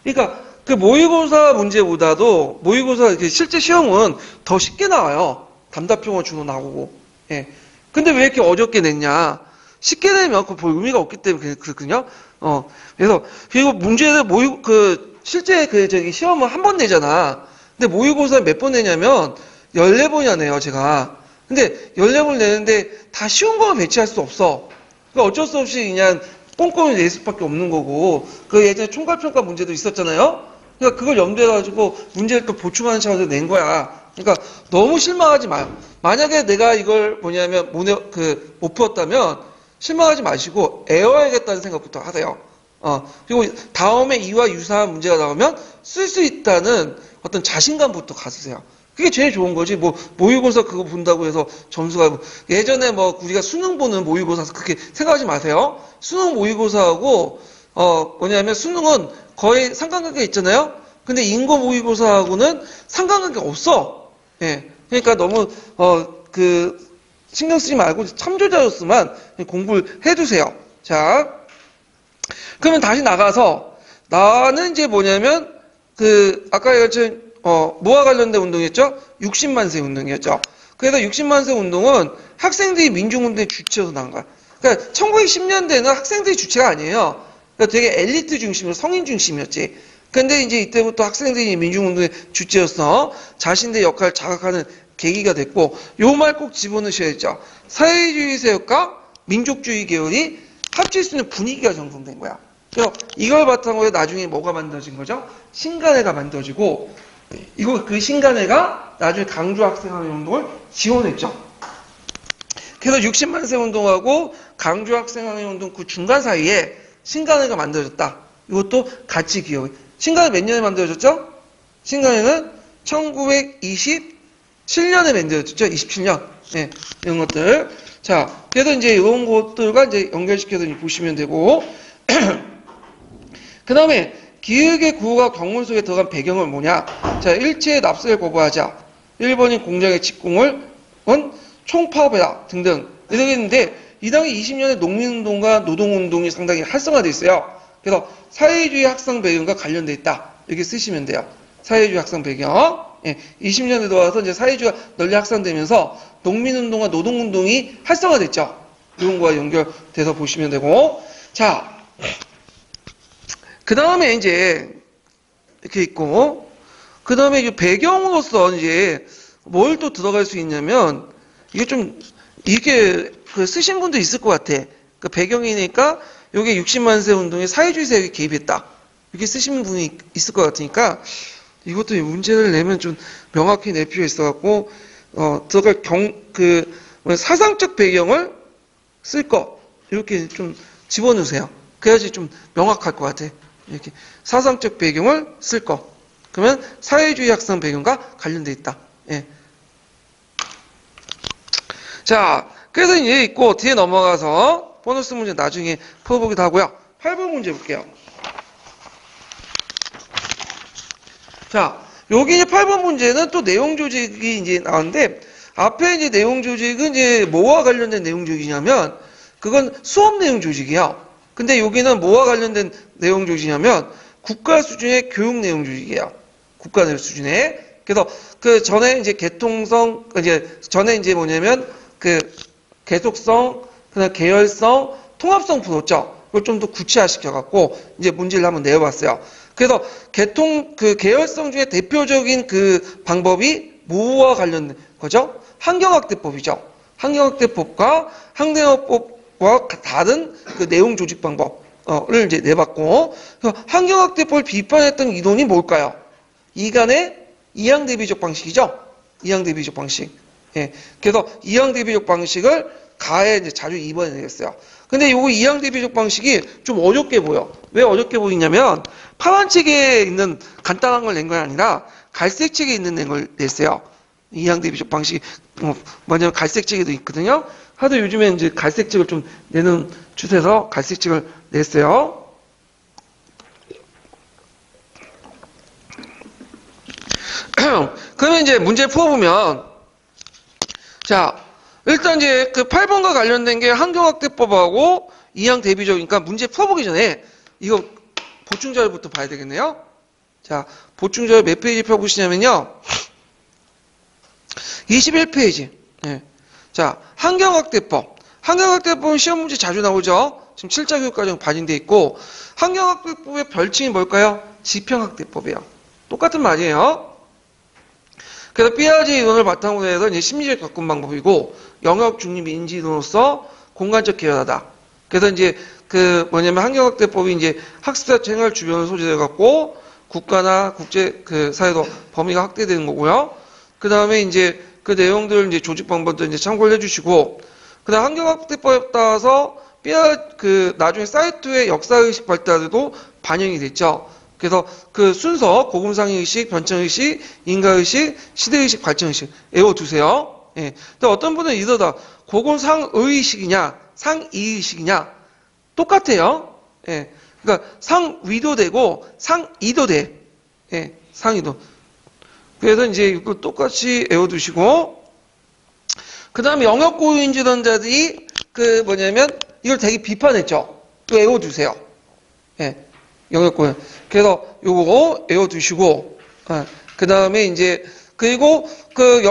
그러니까 그 모의고사 문제보다도 모의고사 실제 시험은 더 쉽게 나와요. 답답형은 주로 나오고. 예. 근데 왜 이렇게 어렵게 냈냐? 쉽게 내면 그 의미가 없기 때문에 그렇거든요. 그래서 그리고 문제를 실제 시험은 한 번 내잖아. 근데 모의고사 몇 번 내냐면 14번이나 내요, 제가. 근데 14번 내는데 다 쉬운 거만 배치할 수 없어. 그러니까 어쩔 수 없이 그냥 꼼꼼히 낼 수밖에 없는 거고. 그 예전에 총괄평가 문제도 있었잖아요. 그러니까 그걸 염두에 가지고 문제를 또 보충하는 차원에서 낸 거야. 그러니까 너무 실망하지 마요. 만약에 내가 이걸 못 풀었다면 실망하지 마시고 애워야겠다는 생각부터 하세요. 그리고 다음에 이와 유사한 문제가 나오면 쓸 수 있다는 어떤 자신감부터 가지세요. 그게 제일 좋은 거지. 모의고사 그거 본다고 해서 점수가, 예전에 우리가 수능 보는 모의고사 그렇게 생각하지 마세요. 수능 모의고사하고, 뭐냐면 수능은 거의 상관관계가 있잖아요? 근데 인고 모의고사하고는 상관관계가 없어. 예. 그러니까 너무, 신경 쓰지 말고 참조자로서만 공부를 해두세요. 자. 그러면 다시 나가서, 나는 이제 뭐냐면, 아까 얘기했던, 뭐와 관련된 운동이었죠? 60만세 운동이었죠. 그래서 60만세 운동은 학생들이 민중운동의 주체로 나온 거야. 그러니까 1910년대는 학생들이 주체가 아니에요. 그러니까 되게 엘리트 중심으로 성인 중심이었지. 근데 이제 이때부터 학생들이 민중운동의 주체였어. 자신들의 역할을 자각하는 계기가 됐고, 요 말 꼭 집어넣으셔야죠. 사회주의 세력과 민족주의 계열이 합칠 수 있는 분위기가 형성된 거야. 그래서 이걸 바탕으로 나중에 뭐가 만들어진 거죠? 신간회가 만들어지고, 그 신간회가 나중에 강주 학생회 운동을 지원했죠. 그래서 60만세 운동하고 강조 학생항해 운동 그 중간 사이에 신간회가 만들어졌다. 이것도 같이 기억해. 신간회 몇 년에 만들어졌죠? 신간회는 1927년에 만들어졌죠. 27년. 네, 이런 것들. 자, 그래서 이제 이런 것들과 이제 연결시켜서 보시면 되고. 그 다음에 기획의 구호가 광문 속에 들어간 배경은 뭐냐? 자, 일체의 납세를 거부하자. 일본인 공장의 직공을 총파업해라. 등등. 이렇게 했는데, 이 당시 20년에 농민운동과 노동운동이 상당히 활성화되어 있어요. 그래서 사회주의 학상 배경과 관련되어 있다. 이렇게 쓰시면 돼요. 사회주의 학상 배경. 예, 20년에 들어와서 이제 사회주의가 널리 확산되면서 농민운동과 노동운동이 활성화됐죠. 이런 거와 연결돼서 보시면 되고. 자, 그 다음에 이제 이렇게 있고, 그 다음에 이 배경으로서 이제 뭘 또 들어갈 수 있냐면, 이게 그 쓰신 분도 있을 것 같아. 그 배경이니까 요게 60만세 운동에 사회주의 세력이 개입했다. 이렇게 쓰신 분이 있을 것 같으니까 이것도 문제를 내면 좀 명확히 낼 필요가 있어갖고 들어갈 사상적 배경을 쓸 거 이렇게 좀 집어넣으세요. 그래야지 좀 명확할 것 같아. 이렇게 사상적 배경을 쓸 거. 그러면 사회주의 학상 배경과 관련돼 있다. 예. 자, 그래서 이제 있고 뒤에 넘어가서 보너스 문제 나중에 풀어보기도 하고요. 8번 문제 볼게요. 자, 여기 이제 8번 문제는 또 내용 조직이 이제 나왔는데, 앞에 이제 내용 조직은 이제 뭐와 관련된 내용 조직이냐면, 그건 수업 내용 조직이에요. 근데 여기는 뭐와 관련된 내용 조직이냐면, 국가 수준의 교육 내용 조직이에요. 국가 수준의. 그래서 그 전에 이제 개통성, 전에 이제 뭐냐면, 그 계속성, 그다음 계열성, 통합성 풀었죠. 그걸 좀 더 구체화시켜갖고 이제 문제를 한번 내어봤어요. 그래서 계열성 중에 대표적인 그 방법이 뭐와 관련된 거죠? 환경학대법이죠. 환경학대법과 항대화법과 다른 그 내용 조직 방법을 이제 내봤고, 환경학대법을 비판했던 이론이 뭘까요? 이간의 이항대비적 방식이죠. 이항대비적 방식. 예. 그래서 이항대비적 방식을 가에 이제 자주 입어내겠어요. 근데 요거 이항대비적 방식이 좀 어렵게 보여. 왜 어렵게 보이냐면, 파란 책에 있는 간단한 걸 낸 건 아니라, 갈색 책에 있는 걸 냈어요. 이항대비적 방식이, 뭐냐면 갈색 책에도 있거든요. 하도 요즘에 이제 갈색 책을 좀 내는 추세에서 갈색 책을 냈어요. 그러면 이제 문제 풀어보면, 자, 일단 이제 그 8번과 관련된 게 환경학대법하고 이항대비적이니까 문제 풀어보기 전에 이거 보충자료부터 봐야 되겠네요. 자, 보충자료 몇 페이지 펴보시냐면요. 21페이지. 네. 자, 환경학대법. 환경학대법은 시험 문제 자주 나오죠. 지금 7자 교육과정 반영돼 있고, 환경학대법의 별칭이 뭘까요? 지평학대법이에요. 똑같은 말이에요. 그래서 삐아지 이론을 바탕으로 해서 이제 심리적 접근 방법이고, 영역 중립 인지 이론으로서 공간적 계열하다. 그래서 이제 그 뭐냐면 환경학대법이 이제 학습자 생활 주변을 소재로 갖고 국가나 국제 그 사회도 범위가 확대되는 거고요. 그 다음에 이제 그 내용들 이제 조직 방법도 이제 참고를 해주시고, 그 다음 환경학대법에 따라서 나중에 사이트의 역사의식 발달에도 반영이 됐죠. 그래서 그 순서, 고금상의식, 변천의식, 인가의식, 시대의식, 발전의식 외워두세요. 예. 근데 어떤 분은 이러다 고금상의식이냐, 상이의식이냐, 똑같아요. 예. 그러니까 상위도 되고, 상이도 돼. 예. 상이도. 그래서 이제 이거 똑같이 외워두시고, 그 다음에 영역고유인지론자들이 이걸 되게 비판했죠. 또 외워두세요. 예. 영역고유. 그래서 요거 외워두시고, 그 다음에 이제, 그리고 그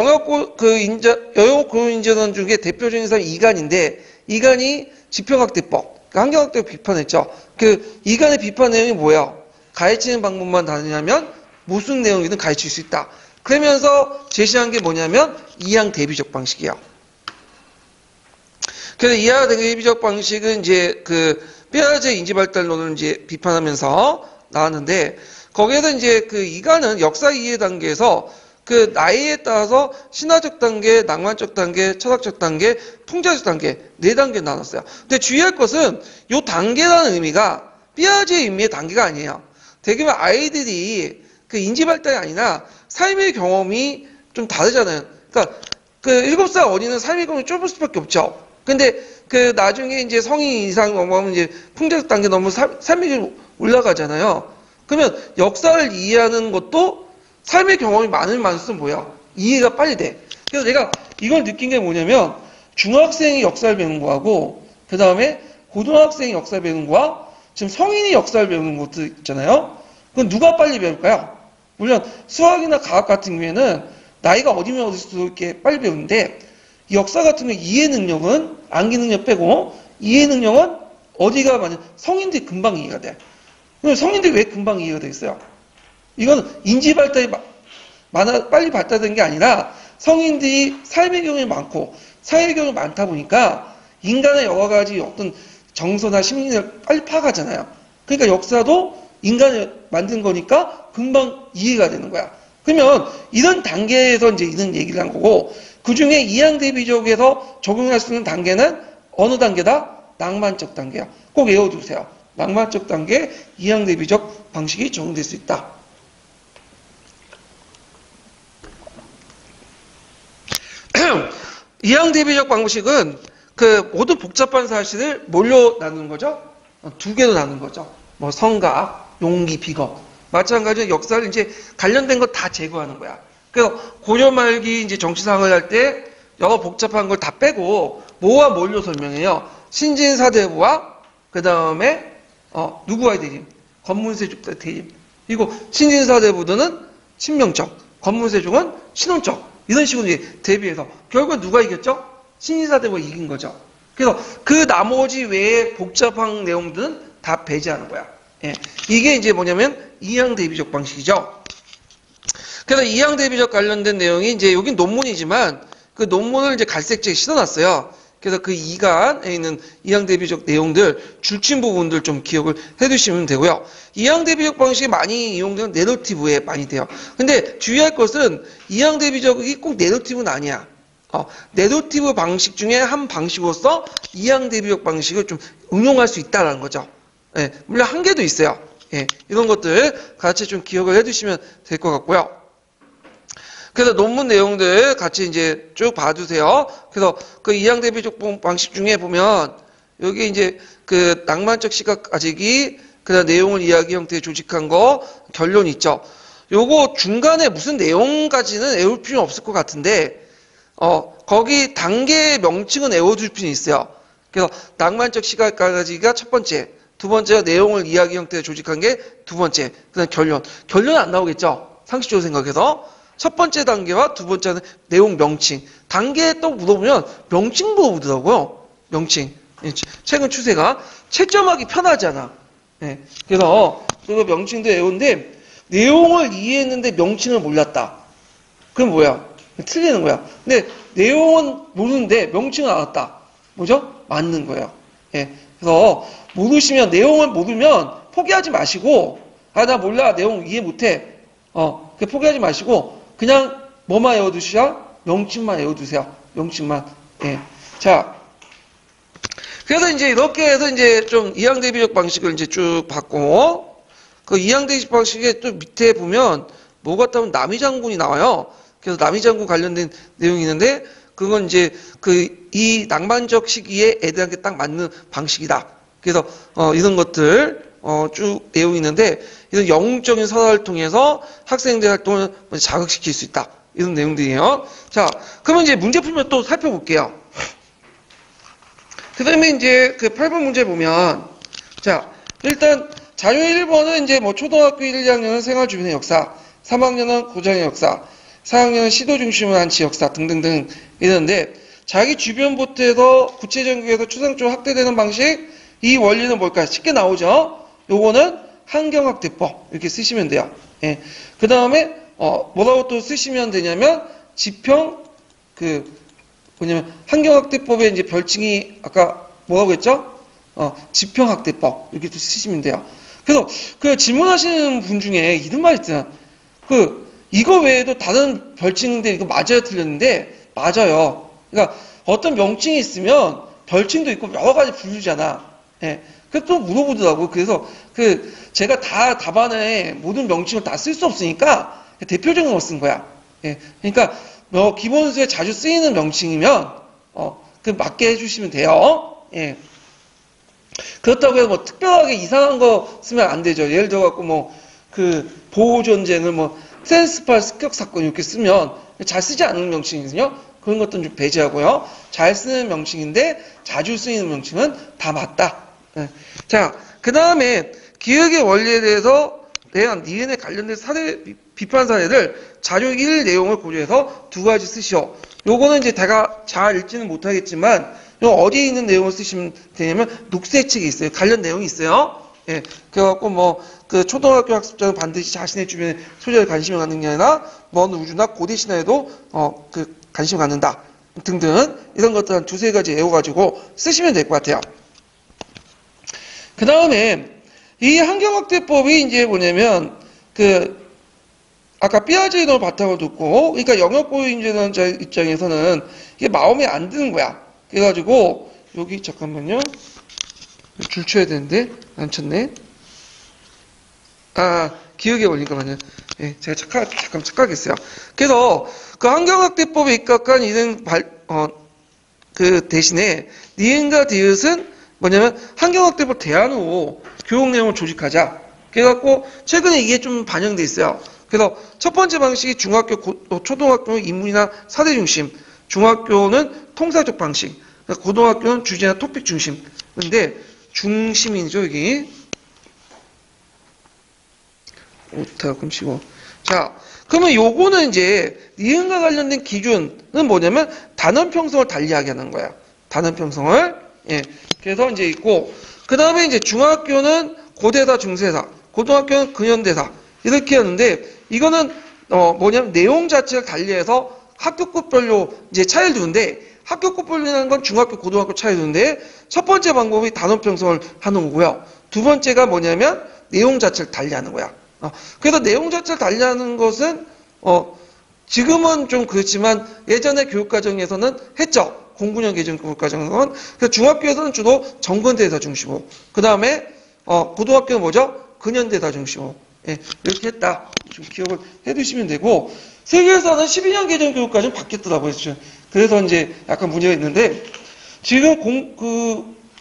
영역고유인지론 중에 대표적인 사람이 이간인데, 이간이 지평학대법, 환경학대법 비판했죠. 그 이간의 비판 내용이 뭐예요? 가르치는 방법만 다르냐면 무슨 내용이든 가르칠 수 있다. 그러면서 제시한 게 뭐냐면 이항대비적 방식이에요. 그래서 이항대비적 방식은 이제 삐아제 인지발달론을 이제 비판하면서 나왔는데, 거기에서 이제 그 이간은 역사 이해 단계에서 그 나이에 따라서 신화적 단계, 낭만적 단계, 철학적 단계, 풍자적 단계 4단계 나눴어요. 근데 주의할 것은 이 단계라는 의미가 삐아제의 의미의 단계가 아니에요. 대개만 아이들이 그 인지 발달이 아니라 삶의 경험이 좀 다르잖아요. 그러니까 그 7살 어린이는 삶의 경험이 좁을 수밖에 없죠. 근데 그 나중에 이제 성인 이상 넘어가면 이제 풍자적 단계 넘으면 삶의 경험이 올라가잖아요. 그러면 역사를 이해하는 것도 삶의 경험이 많으면 많을수록 뭐야? 이해가 빨리 돼. 그래서 내가 이걸 느낀 게 뭐냐면 중학생이 역사를 배우는 거하고 그 다음에 고등학생이 역사를 배우는 거와 지금 성인이 역사를 배우는 것도 있잖아요. 그건 누가 빨리 배울까요? 물론 수학이나 과학 같은 경우에는 나이가 어디면 어디서 이렇게 빨리 배우는데 역사 같은 경우 이해 능력은 암기 능력 빼고 이해 능력은 어디가 많은 성인들이 금방 이해가 돼. 그럼 성인들이 왜 금방 이해가 되겠어요? 이건 인지 발달이 빨리 발달된 게 아니라 성인들이 삶의 경험이 많고 사회 경험이 많다 보니까 인간의 여러 가지 어떤 정서나 심리를 빨리 파악하잖아요. 그러니까 역사도 인간이 만든 거니까 금방 이해가 되는 거야. 그러면 이런 단계에서 이제 이런 얘기를 한 거고 그 중에 이항대비적에서 적용할 수 있는 단계는 어느 단계다? 낭만적 단계야. 꼭 외워두세요. 낭만적 단계 이항대비적 방식이 적용될 수 있다. 이항대비적 방식은 그 모든 복잡한 사실을 뭘로 나누는 거죠? 2개로 나누는 거죠. 뭐 성각, 용기, 비겁. 마찬가지로 역사를 이제 관련된 거 다 제거하는 거야. 그래서 고려 말기 이제 정치상을 할 때 여러 복잡한 걸 다 빼고 뭐와 뭘로 설명해요? 신진사대부와 그 다음에 누구와의 대립? 권문세족과의 대립. 그리고 신진사대부들은 친명적, 권문세족은 신원적. 이런 식으로 이제 대비해서 결국은 누가 이겼죠? 신진사대부가 이긴 거죠. 그래서 그 나머지 외에 복잡한 내용들은 다 배제하는 거야. 예. 이게 이제 뭐냐면 이항대비적 방식이죠. 그래서 이항대비적 관련된 내용이 이제 여긴 논문이지만 그 논문을 이제 갈색지에 실어놨어요. 그래서 그 2간에 있는 이항대비적 내용들, 줄친 부분들 좀 기억을 해두시면 되고요. 이항대비적 방식이 많이 이용되는 내러티브에 많이 돼요. 근데 주의할 것은 이항대비적이 꼭 내러티브는 아니야. 내러티브 방식 중에 한 방식으로서 이항대비적 방식을 좀 응용할 수 있다는 거죠. 예, 물론 한계도 있어요. 예, 이런 것들 같이 좀 기억을 해두시면 될 것 같고요. 그래서 논문 내용들 같이 이제 쭉 봐주세요. 그래서 그 이항대비적 방식 중에 보면 여기 이제 그 낭만적 시각 가지기, 그다음 내용을 이야기 형태에 조직한 거, 결론 있죠. 요거 중간에 무슨 내용까지는 외울 필요는 없을 것 같은데 거기 단계의 명칭은 외워줄 필요는 있어요. 그래서 낭만적 시각 가지기가 첫 번째, 두 번째가 내용을 이야기 형태에 조직한 게 두 번째, 그다음 결론. 결론은 안 나오겠죠? 상식적으로 생각해서. 첫 번째 단계와 두 번째는 내용 명칭. 단계에 또 물어보면 명칭 물어보더라고요. 명칭. 최근 추세가 채점하기 편하잖아. 예. 그래서 그 명칭도 외우는데 내용을 이해했는데 명칭을 몰랐다. 그럼 뭐야? 틀리는 거야. 근데 내용은 모르는데 명칭은 알았다. 뭐죠? 맞는 거예요. 예. 그래서 모르시면 내용을 모르면 포기하지 마시고 나 몰라. 내용 이해 못해. 포기하지 마시고 그냥 뭐만 외워두시야? 명칭만 외워두세요. 명칭만. 예. 자, 그래서 이제 이렇게 해서 이제 좀 이항대비적 방식을 이제 쭉 봤고, 그 이항대비적 방식에 또 밑에 보면 뭐 같다 하면 남이장군이 나와요. 그래서 남이장군 관련된 내용이 있는데, 그건 이제 이 낭만적 시기에 애들한테 딱 맞는 방식이다. 그래서 이런 것들 쭉 내용이 있는데 이런 영웅적인 선화를 통해서 학생들 활동을 자극시킬 수 있다. 이런 내용들이에요. 자, 그러면 이제 문제 풀면 또 살펴볼게요. 그 다음에 이제 그 8번 문제 보면, 자, 일단 자료 1번은 이제 뭐 초등학교 1, 2학년은 생활 주변의 역사, 3학년은 고장의 역사, 4학년은 시도 중심을 한 지역사 등등등 이러는데, 자기 주변부터해서 구체적에서 추상적으로 확대되는 방식, 이 원리는 뭘까요? 쉽게 나오죠? 요거는 환경학대법 이렇게 쓰시면 돼요. 예. 그 다음에 뭐라고 또 쓰시면 되냐면 지평 뭐냐면 환경학대법의 이제 별칭이 아까 뭐라고 했죠? 지평학대법 이렇게 또 쓰시면 돼요. 그래서 그 질문하시는 분 중에 이런 말 있잖아. 이거 외에도 다른 별칭인데 이거 맞아요, 틀렸는데 맞아요. 그러니까 어떤 명칭이 있으면 별칭도 있고 여러 가지 부르잖아. 예. 그래서 또 물어보더라고요. 그래서 제가 다 답안에 모든 명칭을 다 쓸 수 없으니까 대표적인 거 쓴 거야. 예. 그러니까 기본수에 자주 쓰이는 명칭이면 맞게 해주시면 돼요. 예. 그렇다고 해서 뭐 특별하게 이상한 거 쓰면 안 되죠. 예를 들어 갖고 보호 전쟁을 트랜스팔 습격 사건 이렇게 쓰면 잘 쓰지 않는 명칭이거든요. 그런 것들은 좀 배제하고요. 잘 쓰는 명칭인데 자주 쓰이는 명칭은 다 맞다. 네. 자, 그 다음에 기억의 원리에 대해서 대한 니은에 관련된 사례, 비판 사례를 자료 1 내용을 고려해서 두 가지 쓰시오. 요거는 이제 제가 잘 읽지는 못하겠지만 어디에 있는 내용을 쓰시면 되냐면 녹색 책에 있어요. 관련 내용이 있어요. 예. 그래갖고 초등학교 학습자는 반드시 자신의 주변에 소재에 관심을 갖는 게 아니라 먼 우주나 고대 신화에도 관심을 갖는다 등등 이런 것들 한 두세 가지 외워가지고 쓰시면 될 것 같아요. 그 다음에 이 환경학대법이 이제 뭐냐면 아까 삐아제 이론을 바탕으로 두고 그러니까 영역고유인재자 입장에서는 이게 마음에 안 드는 거야. 그래가지고 여기 잠깐만요. 줄 쳐야 되는데 안 쳤네. 기억에 올린거만요. 예, 제가 잠깐 착각했어요. 그래서 그 환경학대법에 입각한 이런 대신에 니은과 디귿은 뭐냐면 환경학대법 대안 후 교육 내용을 조직하자. 그래갖고 최근에 이게 좀 반영돼 있어요. 그래서 첫 번째 방식이 중학교, 초등학교는 인문이나 사대 중심, 중학교는 통사적 방식, 고등학교는 주제나 토픽 중심. 근데 중심이죠 여기. 오타금 치고. 자, 그러면 요거는 이제 니은과 관련된 기준은 뭐냐면 단원 평성을 달리하게 하는 거야. 단원 평성을. 예. 그래서 이제 있고 그 다음에 이제 중학교는 고대사, 중세사, 고등학교는 근현대사 이렇게 하는데 이거는 뭐냐면 내용 자체를 달리해서 학교급별로 이제 차이를 두는데 학교급별이라는 건 중학교, 고등학교 차이를 두는데 첫 번째 방법이 단원 평성을 하는 거고요. 두 번째가 뭐냐면 내용 자체를 달리하는 거야. 그래서 내용 자체를 달리하는 것은 지금은 좀 그렇지만 예전에 교육과정에서는 했죠. 09년 개정 교육과정은. 그래서 중학교에서는 주로 정근대사 중심으로. 그 다음에 고등학교는 뭐죠? 근현대사 중심으로. 예, 이렇게 했다. 좀 기억을 해두시면 되고 세계에서는 12년 개정 교육과정 바뀌었더라고요. 그래서 이제 약간 문제가 있는데 지금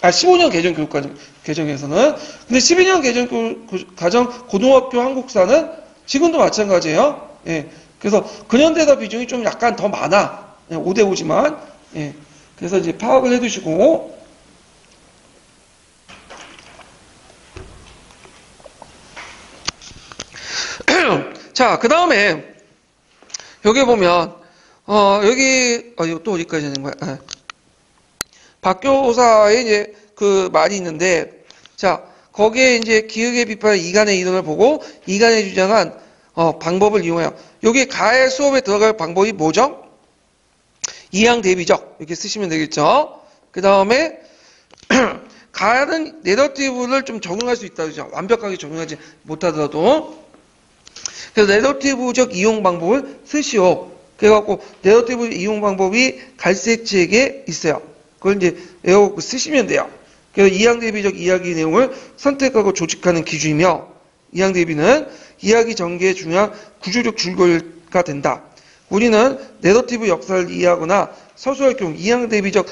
15년 개정 교육과정 개정에서는 근데 12년 개정 과정 고등학교 한국사는 지금도 마찬가지예요. 예. 그래서 근현대사 비중이 좀 약간 더 많아. 5대 5지만. 예. 그래서 이제 파악을 해 두시고 자, 그다음에 여기 보면 여기 또 어디까지 하는 거야? 박교사의 이제 말이 있는데, 자, 거기에 이제 기억의 비판 이간의 이론을 보고 이간의 주장한 방법을 이용해요. 여기 가의 수업에 들어갈 방법이 뭐죠? 이항 대비적 이렇게 쓰시면 되겠죠. 그 다음에 가는 내러티브를 좀 적용할 수 있다 그죠? 완벽하게 적용하지 못하더라도 그래서 내러티브적 이용 방법을 쓰시오. 그래갖고 내러티브 이용 방법이 갈색 책에 있어요. 그걸 이제 외우고 쓰시면 돼요. 그래서 이항 대비적 이야기 내용을 선택하고 조직하는 기준이며 이항 대비는 이야기 전개의 중요한 구조적 줄거리가 된다. 우리는 내러티브 역사를 이해하거나 서술할 경우 이항 대비적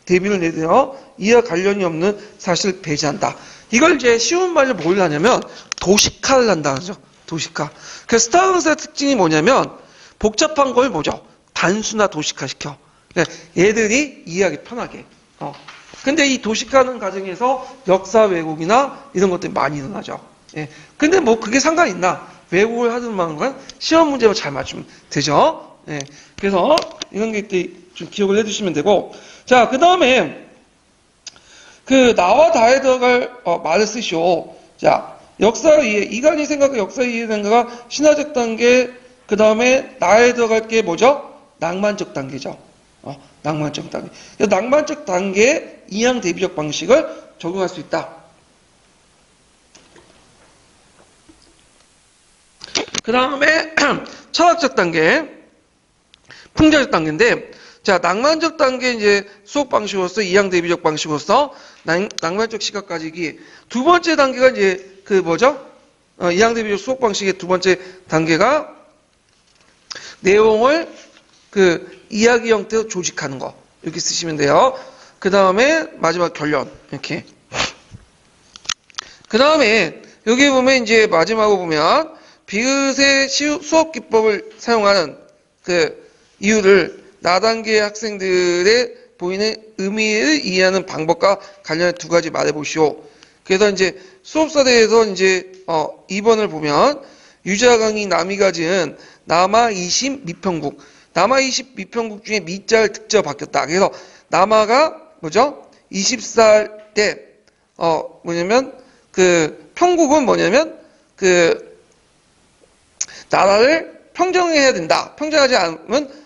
대비를 내세워 이와 관련이 없는 사실을 배제한다. 이걸 이제 쉬운 말로 뭘 하냐면 도식화를 한다 하죠. 도식화. 그래서 스타 강사의 특징이 뭐냐면 복잡한 걸 뭐죠? 단순화 도식화시켜. 그러니까 얘들이 이해하기 편하게. 근데 이 도식화하는 과정에서 역사 왜곡이나 이런 것들이 많이 일어나죠. 예. 근데 뭐 그게 상관이 있나? 왜곡을 하든 말는 건 시험 문제로 잘 맞추면 되죠. 예. 그래서 이런 게 좀 기억을 해두시면 되고. 자, 그 다음에 나와 다에 들어갈 말을 쓰시오. 자, 역사 이해, 이간이 생각과 역사 이해 생각과 신화적 단계, 그 다음에 나에 들어갈 게 뭐죠? 낭만적 단계죠. 낭만적 단계. 낭만적 단계에 이항 대비적 방식을 적용할 수 있다. 그 다음에 철학적 단계, 풍자적 단계인데, 자, 낭만적 단계 이제 수업 방식으로서 이항 대비적 방식으로서 낭만적 시각 가지기. 두 번째 단계가 이제 그 뭐죠? 이항 대비적 수업 방식의 두 번째 단계가 내용을 그 이야기 형태로 조직하는 거. 이렇게 쓰시면 돼요. 그 다음에 마지막 결론. 이렇게. 그 다음에 여기 보면 이제 마지막으로 보면 비읍의 수업 기법을 사용하는 그 이유를 나단계 학생들의 보이는 의미를 이해하는 방법과 관련해 두 가지 말해보시오. 그래서 이제 수업사대에서 이제 2번을 보면 유자강이 남이가 지은 남아이십 미평국. 남아이십 미평국 중에 미자를 득자로 바뀌었다. 그래서 남아가 뭐죠? 20살 때 뭐냐면 그 평국은 뭐냐면 그 나라를 평정해야 된다. 평정하지 않으면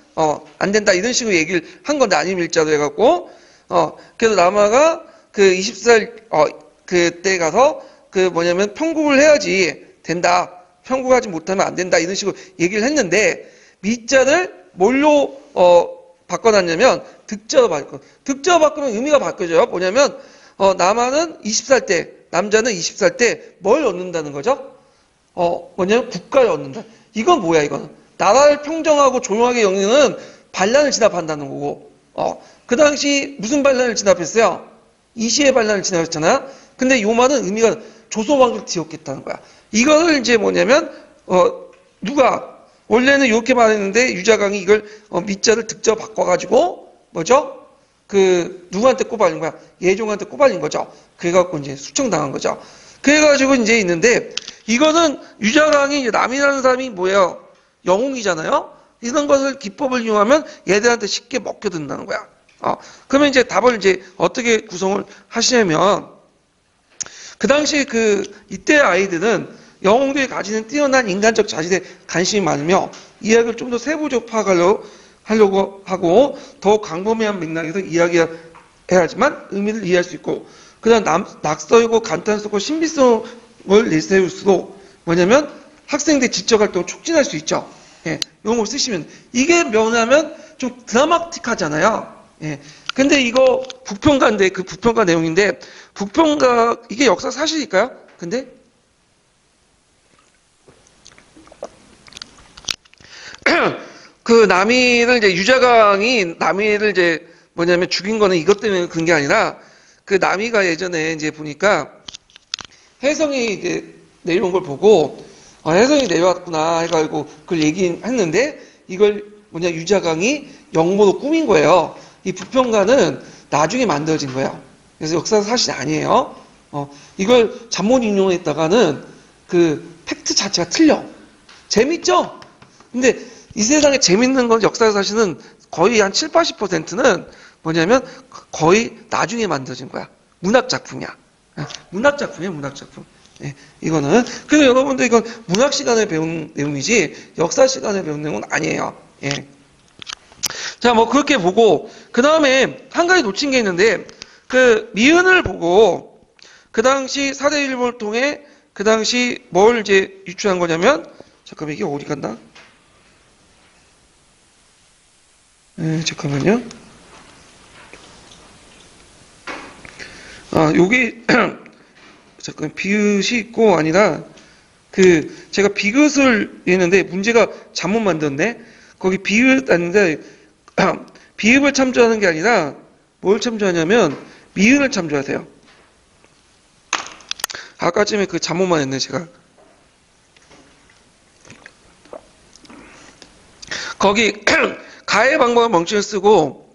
안 된다. 이런 식으로 얘기를 한 건데 아님 일자로 해갖고 그래서 남아가 그 20살 그때 가서 그 뭐냐면 평국을 해야지 된다. 평국하지 못하면 안 된다. 이런 식으로 얘기를 했는데 미자를 뭘로 바꿔놨냐면 득자로 바꿔. 득자로 바꾸면 의미가 바뀌어져요. 뭐냐면 남아는 20살 때, 남자는 20살 때 뭘 얻는다는 거죠? 뭐냐면 국가를 얻는다. 이건 뭐야 이거는? 나라를 평정하고 조용하게 여기는 반란을 진압한다는 거고. 그 당시 무슨 반란을 진압했어요? 이시의 반란을 진압했잖아요. 근데 요 말은 의미가 조소왕조를 뒤엎겠다는 거야. 이거를 이제 뭐냐면 누가 원래는 이렇게 말했는데 유자강이 이걸 미자를 득자로 바꿔가지고 뭐죠? 그 누구한테 꼬발린 거야? 예종한테 꼬발린 거죠. 그래갖고 이제 수청당한 거죠. 그래가지고 이제 있는데 이거는 유자강이 이제 남이라는 사람이 뭐예요? 영웅이잖아요. 이런 것을 기법을 이용하면 얘들한테 쉽게 먹혀든다는 거야. 그러면 이제 답을 이제 어떻게 구성을 하시냐면 그 당시 이때 아이들은 영웅들이 가지는 뛰어난 인간적 자질에 관심이 많으며 이야기를 좀 더 세부적 파악하려고 하고 더욱 광범위한 맥락에서 이야기해야지만 의미를 이해할 수 있고 그다음 낙서이고 간단성과 신비성을 내세울수록 뭐냐면 학생들의 지적 활동을 촉진할 수 있죠. 예, 이런 걸 쓰시면 이게 뭐냐면 좀 드라마틱하잖아요. 예. 근데 이거 부평가인데 그 부평가 내용인데 부평가 이게 역사 사실일까요? 근데 그 남이를 이제 유자강이 남이를 이제 뭐냐면 죽인 거는 이것 때문에 그런 게 아니라 그 남이가 예전에 이제 보니까 혜성이 이제 내려온 걸 보고 혜성이 내려왔구나 해가지고 그걸 얘기했는데 이걸 뭐냐 유자강이 영모로 꾸민 거예요. 이 부평가는 나중에 만들어진 거예요. 그래서 역사 사실이 아니에요. 이걸 잠못 인용했다가는 그 팩트 자체가 틀려. 재밌죠? 근데 이 세상에 재밌는 건 역사 사실은 거의 한 7, 80%는 뭐냐면 거의 나중에 만들어진 거야. 문학 작품이야. 문학 작품이야, 문학 작품. 예, 이거는. 그래서 여러분들 이건 문학 시간에 배운 내용이지 역사 시간에 배운 내용은 아니에요. 예. 자, 뭐 그렇게 보고 그 다음에 한 가지 놓친 게 있는데 그 미은을 보고 그 당시 사대 일본을 통해 그 당시 뭘 이제 유추한 거냐면 잠깐만 이게 어디 갔나? 잠깐만요. 여기 잠깐 비읍이 있고 아니라 제가 비읍을 했는데 문제가 잘못 만들었네. 거기 비읍 아닌데 비읍을 참조하는 게 아니라 뭘 참조하냐면 미은을 참조하세요. 아까쯤에 그 잘못만 했네 제가. 거기 가해 방법을 멍청이 쓰고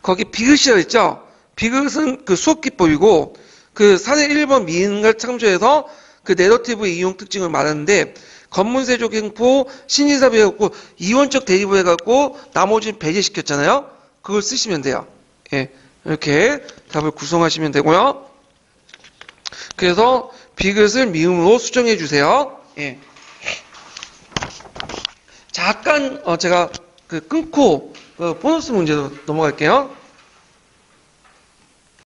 거기 비읍이라고 했죠. 비읍은 그 수업 기법이고 그 사대 1번 미인을 참조해서 그 내러티브의 이용 특징을 말하는데 건문세조 행포 신의사비 해갖고 이원적 대입을 해갖고 나머지는 배제시켰잖아요. 그걸 쓰시면 돼요. 예, 이렇게 답을 구성하시면 되고요. 그래서 비읍을 미음으로 수정해 주세요. 예. 잠깐 제가 끊고 보너스 문제로 넘어갈게요.